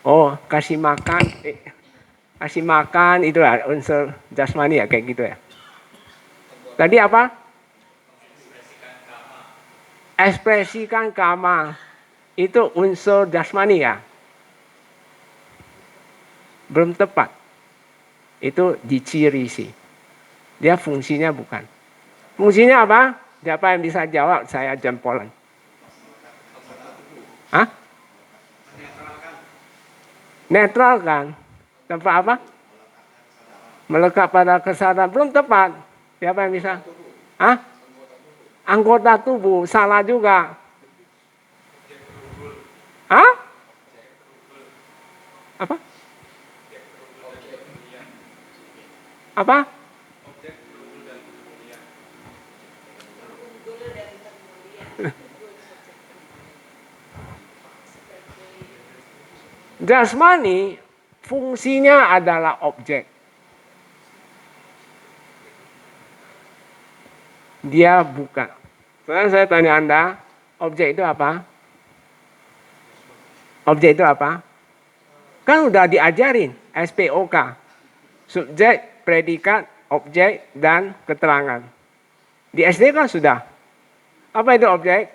Oh, kasih makan. Kasih makan itu unsur jasmani ya, kayak gitu ya. Tadi apa? Ekspresikan kama. Itu unsur jasmani ya. Belum tepat. Itu diciri sih. Dia fungsinya bukan. Fungsinya apa? Siapa yang bisa jawab? Saya jempolan. Hah? Netralkan. Tempat apa? Melekat pada kesadaran. Belum tepat. Siapa yang bisa? Hah? Anggota tubuh. Salah juga. Hah? Apa? Apa? Jasmani fungsinya adalah objek. Dia bukan. Sekarang saya tanya Anda, objek itu apa? Objek itu apa? Kan udah diajarin, SPOK. Subjek, predikat, objek, dan keterangan. Di SD kan sudah. Apa itu objek?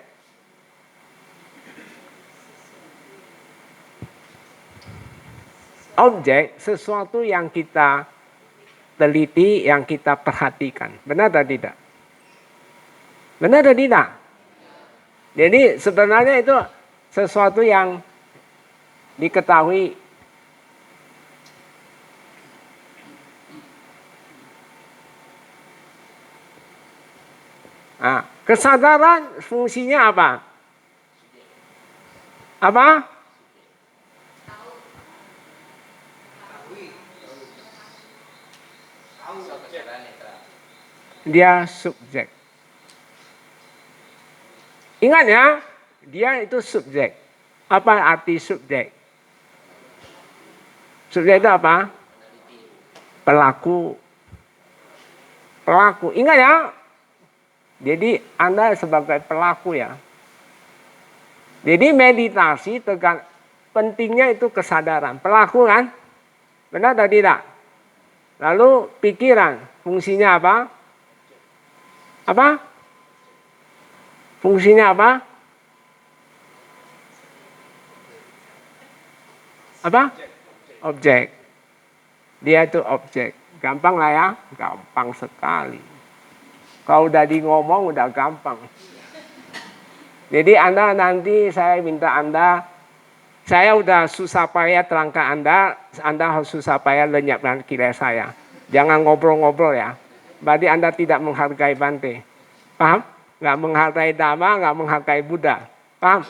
Objek sesuatu yang kita teliti, yang kita perhatikan. Benar atau tidak? Benar atau tidak? Jadi sebenarnya itu sesuatu yang diketahui. Nah, kesadaran fungsinya apa? Apa? Dia subjek. Ingat ya, dia itu subjek. Apa arti subjek? Subjek itu apa? Pelaku. Pelaku. Ingat ya. Jadi Anda sebagai pelaku ya. Jadi meditasi pentingnya itu kesadaran. Pelaku kan? Benar atau tidak? Lalu pikiran. Fungsinya apa? Apa? Fungsinya apa? Apa? Objek. Dia itu objek. Gampang lah ya? Gampang sekali. Kalau udah di ngomong udah gampang. Jadi Anda nanti saya minta Anda, saya udah susah payah terangkan Anda harus susah payah lenyapkan kira saya. Jangan ngobrol-ngobrol ya. Berarti Anda tidak menghargai Bante. Paham? Nggak menghargai Dhamma, nggak menghargai Buddha. Paham?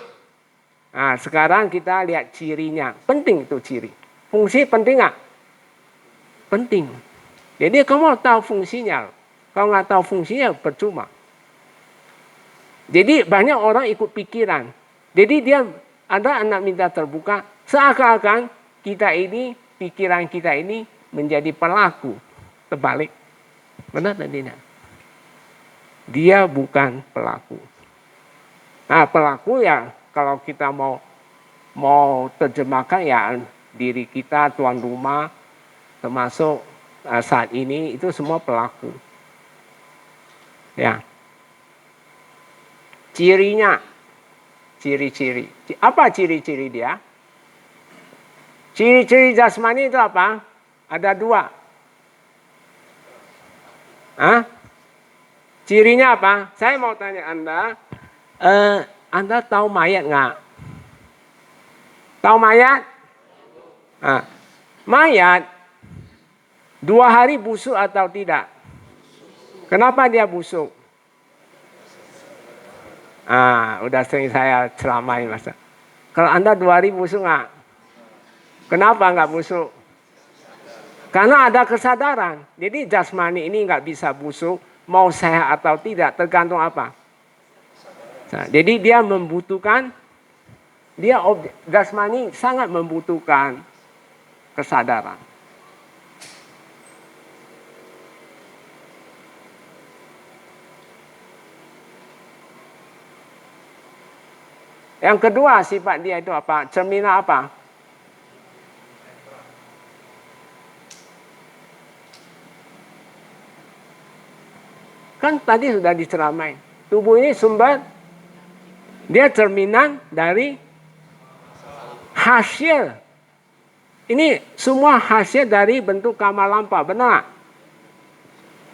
Nah, sekarang kita lihat cirinya. Penting itu ciri. Fungsi penting nggak? Penting. Jadi kamu tahu fungsinya. Kalau nggak tahu fungsinya percuma. Jadi banyak orang ikut pikiran. Jadi ada anak minta terbuka. Seakan-akan pikiran kita ini menjadi pelaku. Terbalik. Benar atau tidak? Dia bukan pelaku. Nah, pelaku ya kalau kita mau mau terjemahkan ya diri kita, tuan rumah, termasuk saat ini itu semua pelaku. Ya. Cirinya, ciri-ciri. Apa ciri-ciri dia? Ciri-ciri jasmani itu apa? Ada 2. Hah? Cirinya apa? Saya mau tanya Anda tahu mayat nggak? Tahu mayat? Nah, mayat 2 hari busuk atau tidak? Kenapa dia busuk? Udah sering saya ceramain Mas. Kalau Anda 2 hari busuk nggak? Kenapa nggak busuk? Karena ada kesadaran. Jadi jasmani ini nggak bisa busuk, mau sehat atau tidak, tergantung apa? Nah, jadi dia membutuhkan, jasmani sangat membutuhkan kesadaran. Yang kedua sifat dia itu apa? Cerminan apa? Kan tadi sudah diceramai. Tubuh ini sumber, dia cerminan dari hasil. Ini semua hasil dari bentuk karma lampau, benar?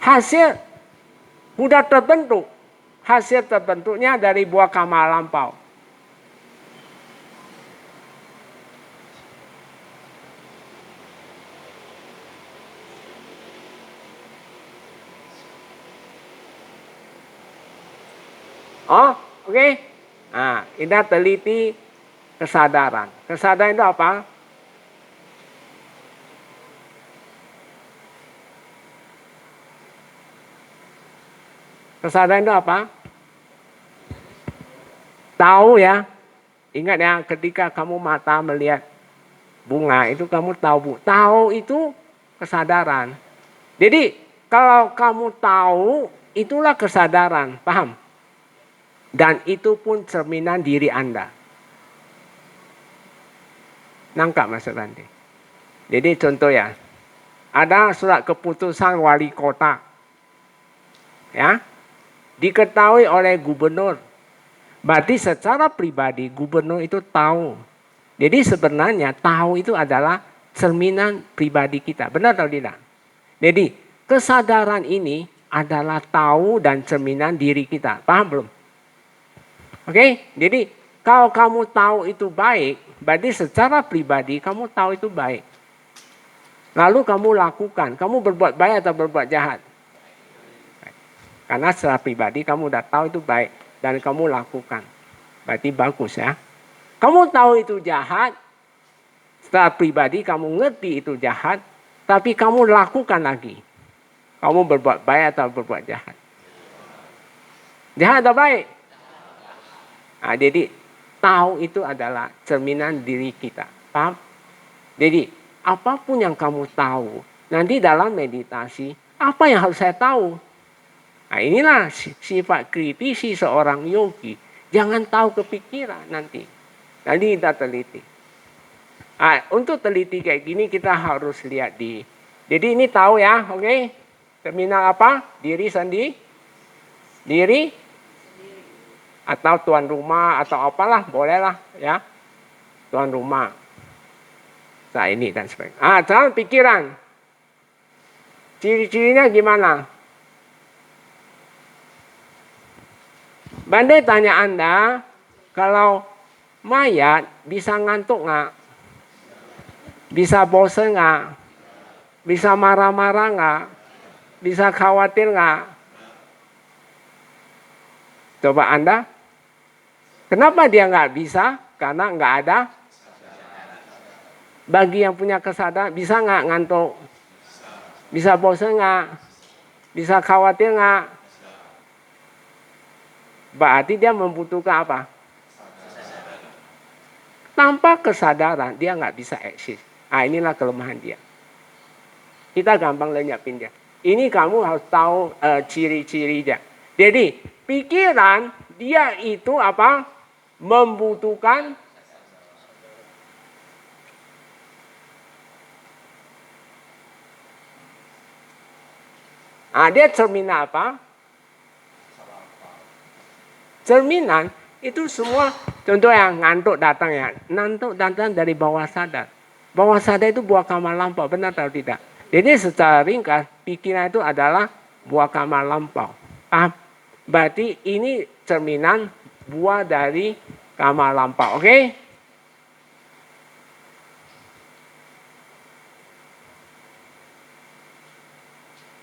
Hasil sudah terbentuk. Hasil terbentuknya dari buah karma lampau. Oh, oke. Nah, kita teliti kesadaran. Kesadaran itu apa? Kesadaran itu apa? Tahu ya. Ingat ya, ketika kamu mata melihat bunga itu kamu tahu, Bu. Tahu itu kesadaran. Jadi, kalau kamu tahu, itulah kesadaran. Paham? Dan itu pun cerminan diri Anda. Nangkap maksud nanti. Jadi contoh ya, ada surat keputusan wali kota. Ya, diketahui oleh gubernur. Berarti secara pribadi gubernur itu tahu. Jadi sebenarnya tahu itu adalah cerminan pribadi kita. Benar atau tidak? Jadi kesadaran ini adalah tahu dan cerminan diri kita. Paham belum? Oke, jadi kalau kamu tahu itu baik, berarti secara pribadi kamu tahu itu baik. Lalu kamu lakukan, kamu berbuat baik atau berbuat jahat? Karena secara pribadi kamu udah tahu itu baik dan kamu lakukan. Berarti bagus ya. Kamu tahu itu jahat, secara pribadi kamu ngerti itu jahat, tapi kamu lakukan lagi. Kamu berbuat baik atau berbuat jahat? Jahat atau baik? Nah, jadi tahu itu adalah cerminan diri kita. Paham? Jadi apapun yang kamu tahu, nanti dalam meditasi, apa yang harus saya tahu? Nah, inilah sifat kritisi seorang yogi. Jangan tahu kepikiran nanti. Nanti kita teliti. Nah, untuk teliti kayak gini kita harus lihat di. Jadi ini tahu ya, oke? Cerminan apa? Diri sendiri. Diri. Atau tuan rumah atau apalah, bolehlah ya. Tuan rumah. Nah ini dan sebagainya. Dalam pikiran. Ciri-cirinya gimana? Bandai tanya Anda, kalau mayat bisa ngantuk nggak? Bisa bosan nggak? Bisa marah-marah nggak? Bisa khawatir nggak? Coba Anda. Kenapa dia nggak bisa? Karena nggak ada. Bagi yang punya kesadaran, bisa nggak ngantuk? Bisa bosan nggak? Bisa khawatir nggak? Berarti dia membutuhkan apa? Tanpa kesadaran dia nggak bisa eksis. Inilah kelemahan dia. Kita gampang lenyapin dia. Ini kamu harus tahu ciri-ciri dia. Jadi pikiran dia itu apa? Membutuhkan Dia cerminan apa? Cerminan itu semua, contoh yang ngantuk datang ya. Ngantuk datang dari bawah sadar. Bawah sadar itu buah kamar lampau, benar atau tidak? Jadi secara ringkas, pikiran itu adalah buah kamar lampau. Berarti ini cerminan buah dari kamar lampau, oke?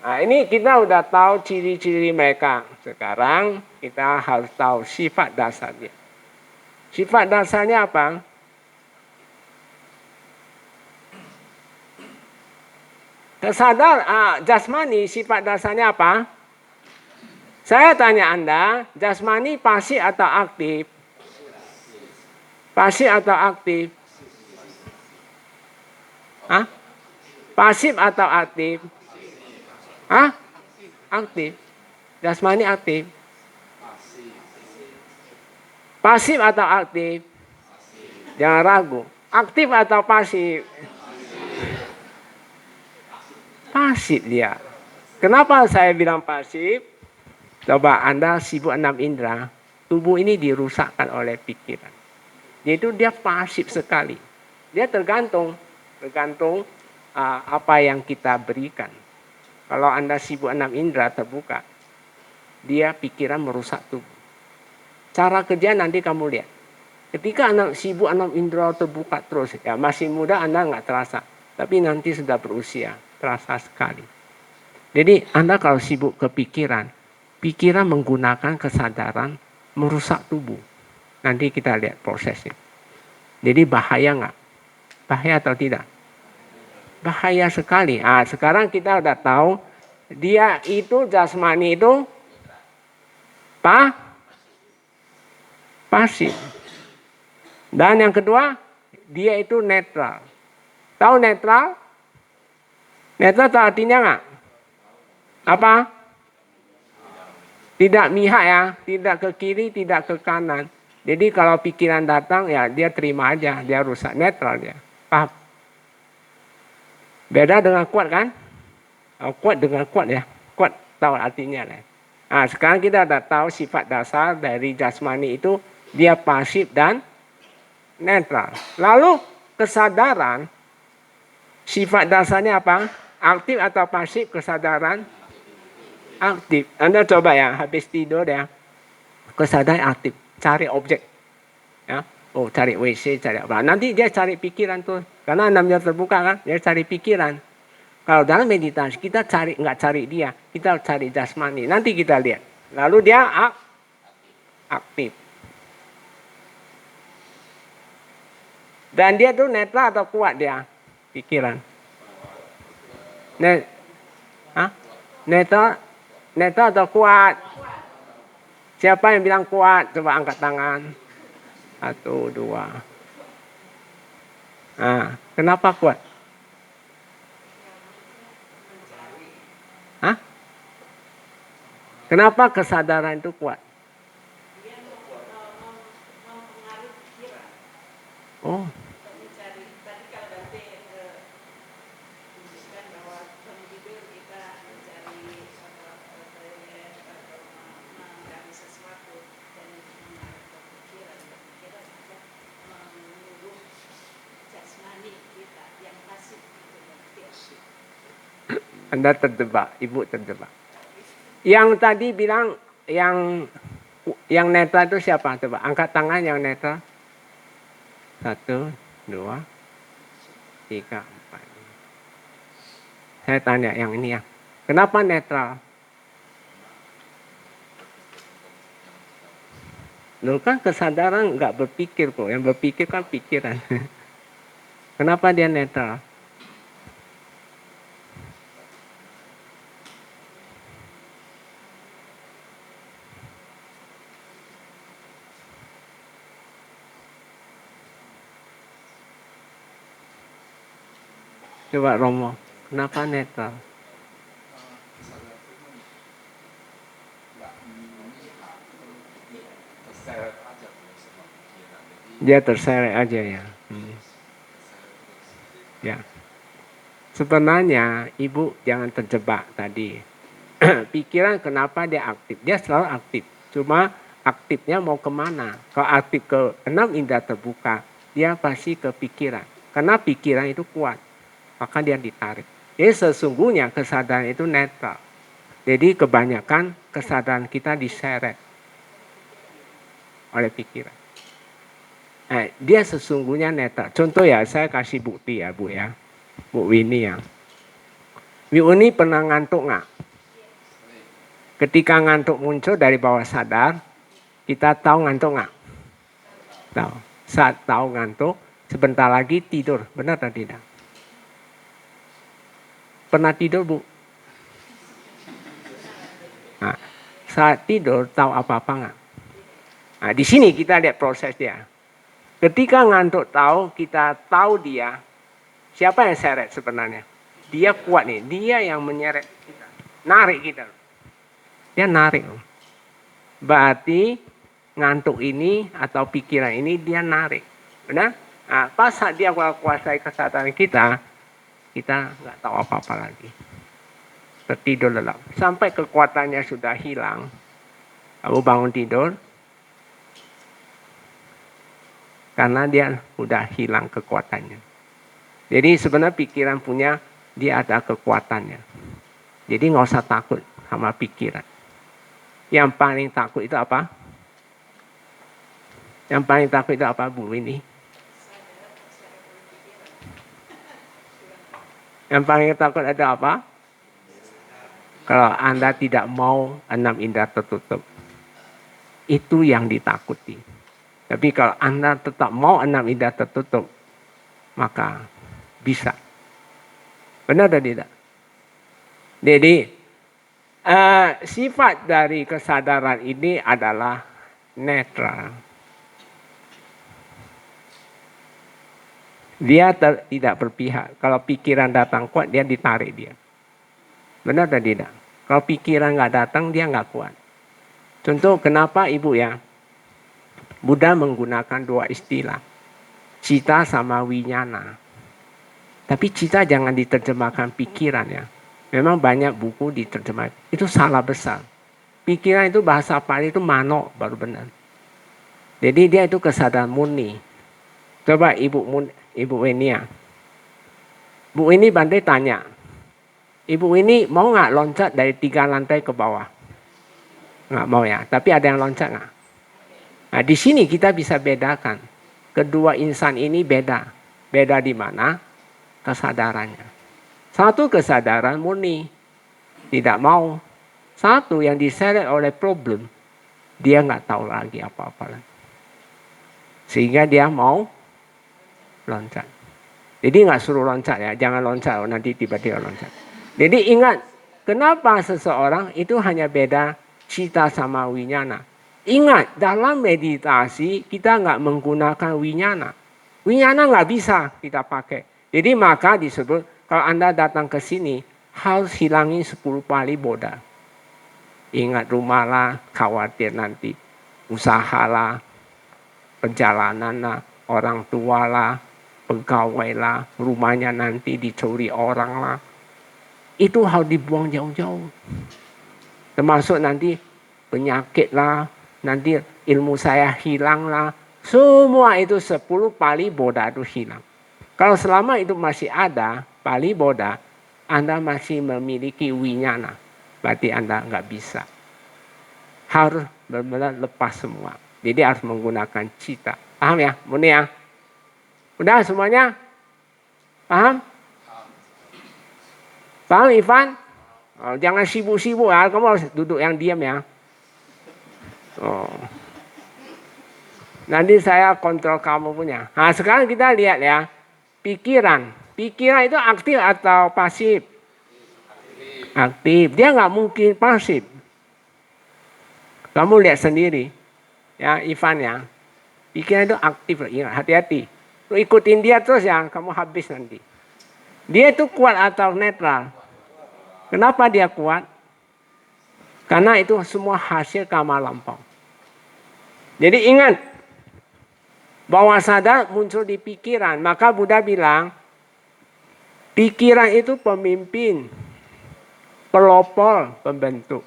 Nah, ini kita udah tahu ciri-ciri mereka. Sekarang kita harus tahu sifat dasarnya. Sifat dasarnya apa? Jasmani sifat dasarnya apa? Saya tanya Anda, jasmani pasif atau aktif? Pasif atau aktif? Pasif atau aktif? Aktif. Jasmani aktif. Pasif atau aktif? Jangan ragu. Aktif atau pasif? Pasif dia. Kenapa saya bilang pasif? Coba Anda sibuk 6 indera, tubuh ini dirusakkan oleh pikiran. Yaitu dia pasif sekali. Dia tergantung apa yang kita berikan. Kalau Anda sibuk 6 indera terbuka, dia pikiran merusak tubuh. Cara kerja nanti kamu lihat. Ketika Anda sibuk 6 indera terbuka terus, ya masih muda Anda nggak terasa. Tapi nanti sudah berusia, terasa sekali. Jadi Anda kalau sibuk kepikiran, pikiran menggunakan kesadaran merusak tubuh. Nanti kita lihat prosesnya. Jadi bahaya nggak? Bahaya atau tidak? Bahaya sekali. Sekarang kita udah tahu dia itu jasmani itu pasif. Dan yang kedua, dia itu netral. Tahu netral? Netral tahu artinya nggak? Apa? Tidak mihak ya, tidak ke kiri, tidak ke kanan. Jadi kalau pikiran datang ya dia terima aja, dia rusak, netral dia. Paham? Beda dengan kuat kan? Kuat dengan kuat ya. Kuat tahu artinya lah. Sekarang kita udah tahu sifat dasar dari jasmani itu dia pasif dan netral. Lalu kesadaran sifat dasarnya apa? Aktif atau pasif kesadaran? Aktif. Anda coba ya habis tidur ya. Kesadaran aktif, cari objek. Ya. Cari WC, cari apa. Nanti dia cari pikiran tuh. Karena namanya terbuka kan, dia cari pikiran. Kalau dalam meditasi kita nggak cari dia, kita cari jasmani. Nanti kita lihat. Lalu dia aktif. Dan dia tuh netral atau kuat dia pikiran. Netral atau kuat? Siapa yang bilang kuat? Coba angkat tangan. 1, 2. Kenapa kuat? Kenapa kesadaran itu kuat? Anda terjebak, Ibu terjebak. Yang tadi bilang yang netral itu siapa? Coba angkat tangan yang netral. 1, 2, 3, 4. Saya tanya yang ini ya. Kenapa netral? Loh kan kesadaran nggak berpikir kok. Yang berpikir kan pikiran. Kenapa dia netral? Coba Romo, kenapa netral? Dia terseret aja ya. Ya. Sebenarnya Ibu jangan terjebak tadi. Pikiran kenapa dia aktif? Dia selalu aktif. Cuma aktifnya mau kemana? Kalau aktif ke 6 indera terbuka, dia pasti ke pikiran. Karena pikiran itu kuat, maka dia ditarik. Jadi sesungguhnya kesadaran itu netral. Jadi kebanyakan kesadaran kita diseret oleh pikiran. Dia sesungguhnya netral. Contoh ya, saya kasih bukti ya Bu ya. Bu Winnie ya. Bu Winnie pernah ngantuk nggak? Ketika ngantuk muncul dari bawah sadar, kita tahu ngantuk nggak? Tahu. Saat tahu ngantuk, sebentar lagi tidur. Benar atau tidak? Pernah tidur Bu? Nah, saat tidur tahu apa-apa nggak? Nah, di sini kita lihat proses dia. Ketika ngantuk tahu, kita tahu dia. Siapa yang seret sebenarnya? Dia kuat nih. Dia yang menyeret kita. Narik kita. Dia narik. Berarti ngantuk ini atau pikiran ini dia narik. Benar? Nah, pas saat dia kuasai kesadaran kita nggak tahu apa-apa lagi. Tertidur lelap. Sampai kekuatannya sudah hilang. Kamu bangun tidur. Karena dia sudah hilang kekuatannya. Jadi sebenarnya pikiran punya, dia ada kekuatannya. Jadi nggak usah takut sama pikiran. Yang paling takut itu apa? Yang paling takut itu apa Bu ini? Yang paling takut ada apa? Kalau Anda tidak mau 6 indera tertutup. Itu yang ditakuti. Tapi kalau Anda tetap mau 6 indera tertutup, maka bisa. Benar atau tidak? Jadi, sifat dari kesadaran ini adalah netral. Dia tidak berpihak. Kalau pikiran datang kuat, dia ditarik dia. Benar atau tidak? Kalau pikiran nggak datang, dia nggak kuat. Contoh kenapa Ibu ya? Buddha menggunakan 2 istilah. Cita sama winyana. Tapi cita jangan diterjemahkan pikiran ya. Memang banyak buku diterjemahkan. Itu salah besar. Pikiran itu bahasa Pali itu mano baru benar. Jadi dia itu kesadaran murni. Coba Ibu Weni ya. Bu ini Bante tanya. Ibu ini mau nggak loncat dari 3 lantai ke bawah? Nggak mau ya. Tapi ada yang loncat nggak? Nah di sini kita bisa bedakan. Kedua insan ini beda. Beda di mana? Kesadarannya. Satu kesadaran murni. Tidak mau. Satu yang diseret oleh problem. Dia nggak tahu lagi apa-apa lagi. Sehingga dia mau loncat. Jadi nggak suruh loncat ya. Jangan loncat. Nanti tiba-tiba loncat. Jadi ingat. Kenapa seseorang itu hanya beda cita sama winyana. Ingat. Dalam meditasi kita nggak menggunakan winyana. Winyana nggak bisa kita pakai. Jadi maka disebut. Kalau Anda datang ke sini. Harus hilangin 10 Pali Bodha. Ingat rumah lah. Khawatir nanti. Usahalah. Perjalanan lah. Orang tua lah. Pegawai lah. Rumahnya nanti dicuri orang lah. Itu harus dibuang jauh-jauh. Termasuk nanti penyakit lah. Nanti ilmu saya hilang lah. Semua itu 10 Pali Bodha itu hilang. Kalau selama itu masih ada Pali Bodha, Anda masih memiliki winyana. Berarti Anda nggak bisa. Harus benar-benar lepas semua. Jadi harus menggunakan cita. Paham ya? Murni ya? Udah semuanya? Paham? Paham Ivan? Oh, jangan sibuk-sibuk ya. Kamu harus duduk yang diam ya. Oh. Nanti saya kontrol kamu punya. Nah sekarang kita lihat ya. Pikiran. Pikiran itu aktif atau pasif? Aktif. Dia nggak mungkin pasif. Kamu lihat sendiri. Ya Ivan ya. Pikiran itu aktif. Ingat, hati-hati. Lu ikutin dia terus ya. Kamu habis nanti. Dia itu kuat atau netral? Kenapa dia kuat? Karena itu semua hasil karma lampau. Jadi ingat, bawah sadar muncul di pikiran. Maka Buddha bilang, pikiran itu pemimpin. pelopor pembentuk.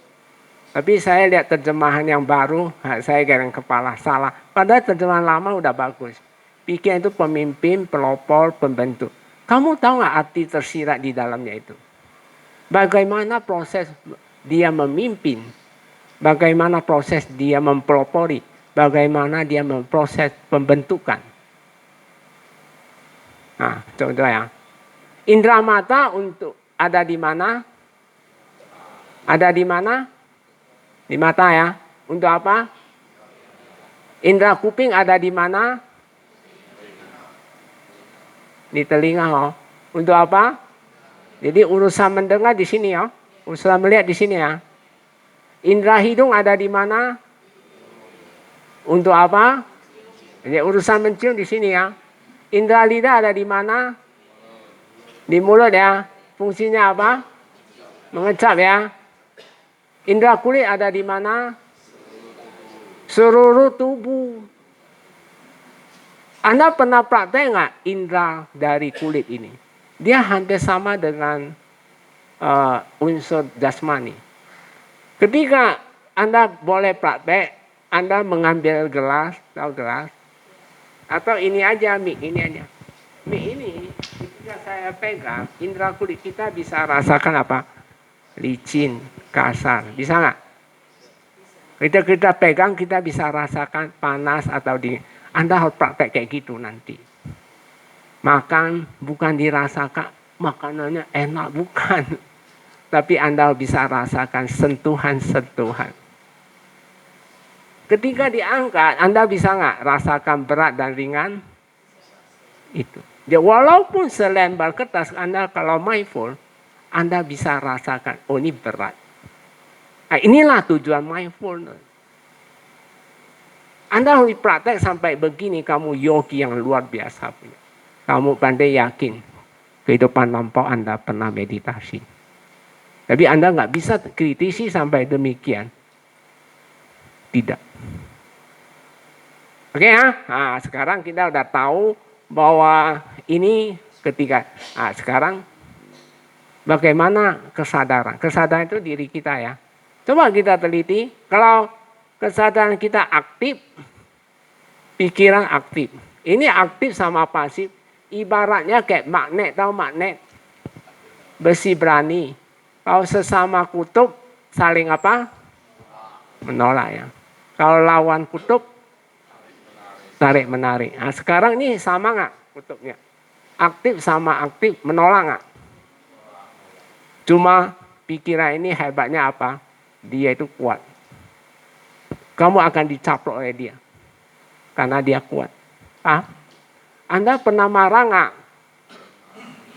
Tapi saya lihat terjemahan yang baru, saya garang kepala, salah. Padahal terjemahan lama udah bagus. Pikiran itu pemimpin, pelopor, pembentuk. Kamu tahu nggak arti tersirat di dalamnya itu? Bagaimana proses dia memimpin? Bagaimana proses dia mempelopori? Bagaimana dia memproses pembentukan? Nah, contoh ya. Indra mata untuk ada di mana? Ada di mana? Di mata ya. Untuk apa? Indra kuping ada di mana? Di telinga. Oh. Untuk apa? Jadi urusan mendengar di sini ya. Urusan melihat di sini ya. Indra hidung ada di mana? Untuk apa? Jadi urusan mencium di sini ya. Indra lidah ada di mana? Di mulut ya. Fungsinya apa? Mengecap ya. Indra kulit ada di mana? Seluruh tubuh. Anda pernah praktek nggak indra dari kulit ini? Dia hampir sama dengan unsur jasmani. Ketika Anda boleh praktek, Anda mengambil gelas, tahu gelas? Atau ini aja, mik ini aja. Mik ini, ketika saya pegang, indra kulit kita bisa rasakan apa? Licin, kasar. Bisa nggak? Ketika kita pegang, kita bisa rasakan panas atau dingin. Anda harus praktek kayak gitu nanti. Makan bukan dirasakan, makanannya enak, bukan. Tapi Anda bisa rasakan sentuhan-sentuhan. Ketika diangkat, Anda bisa nggak rasakan berat dan ringan? Itu. Ya, walaupun selembar kertas, Anda kalau mindful, Anda bisa rasakan, oh ini berat. Nah, inilah tujuan mindfulness. Anda harus praktek sampai begini, kamu yogi yang luar biasa punya. Kamu pandai yakin, kehidupan lampau Anda pernah meditasi. Tapi Anda nggak bisa kritisi sampai demikian. Tidak. Oke ya, nah, sekarang kita udah tahu bahwa ini ketika, nah, sekarang bagaimana kesadaran? Kesadaran itu diri kita ya. Coba kita teliti, kalau kesadaran kita aktif, pikiran aktif. Ini aktif sama pasif, ibaratnya kayak magnet, tahu magnet? Besi berani. Kalau sesama kutub, saling apa? Menolak ya. Kalau lawan kutub, tarik menarik. Nah, sekarang ini sama nggak kutubnya? Aktif sama aktif, menolak nggak? Cuma pikiran ini hebatnya apa? Dia itu kuat. Kamu akan dicaplok oleh dia. Karena dia kuat. Ah, Anda pernah marah nggak?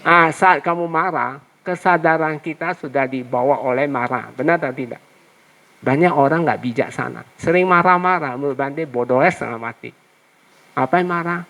Ah, saat kamu marah, kesadaran kita sudah dibawa oleh marah. Benar atau tidak? Banyak orang nggak bijaksana. Sering marah-marah, menurut Bante bodoh setengah mati. Apa yang marah?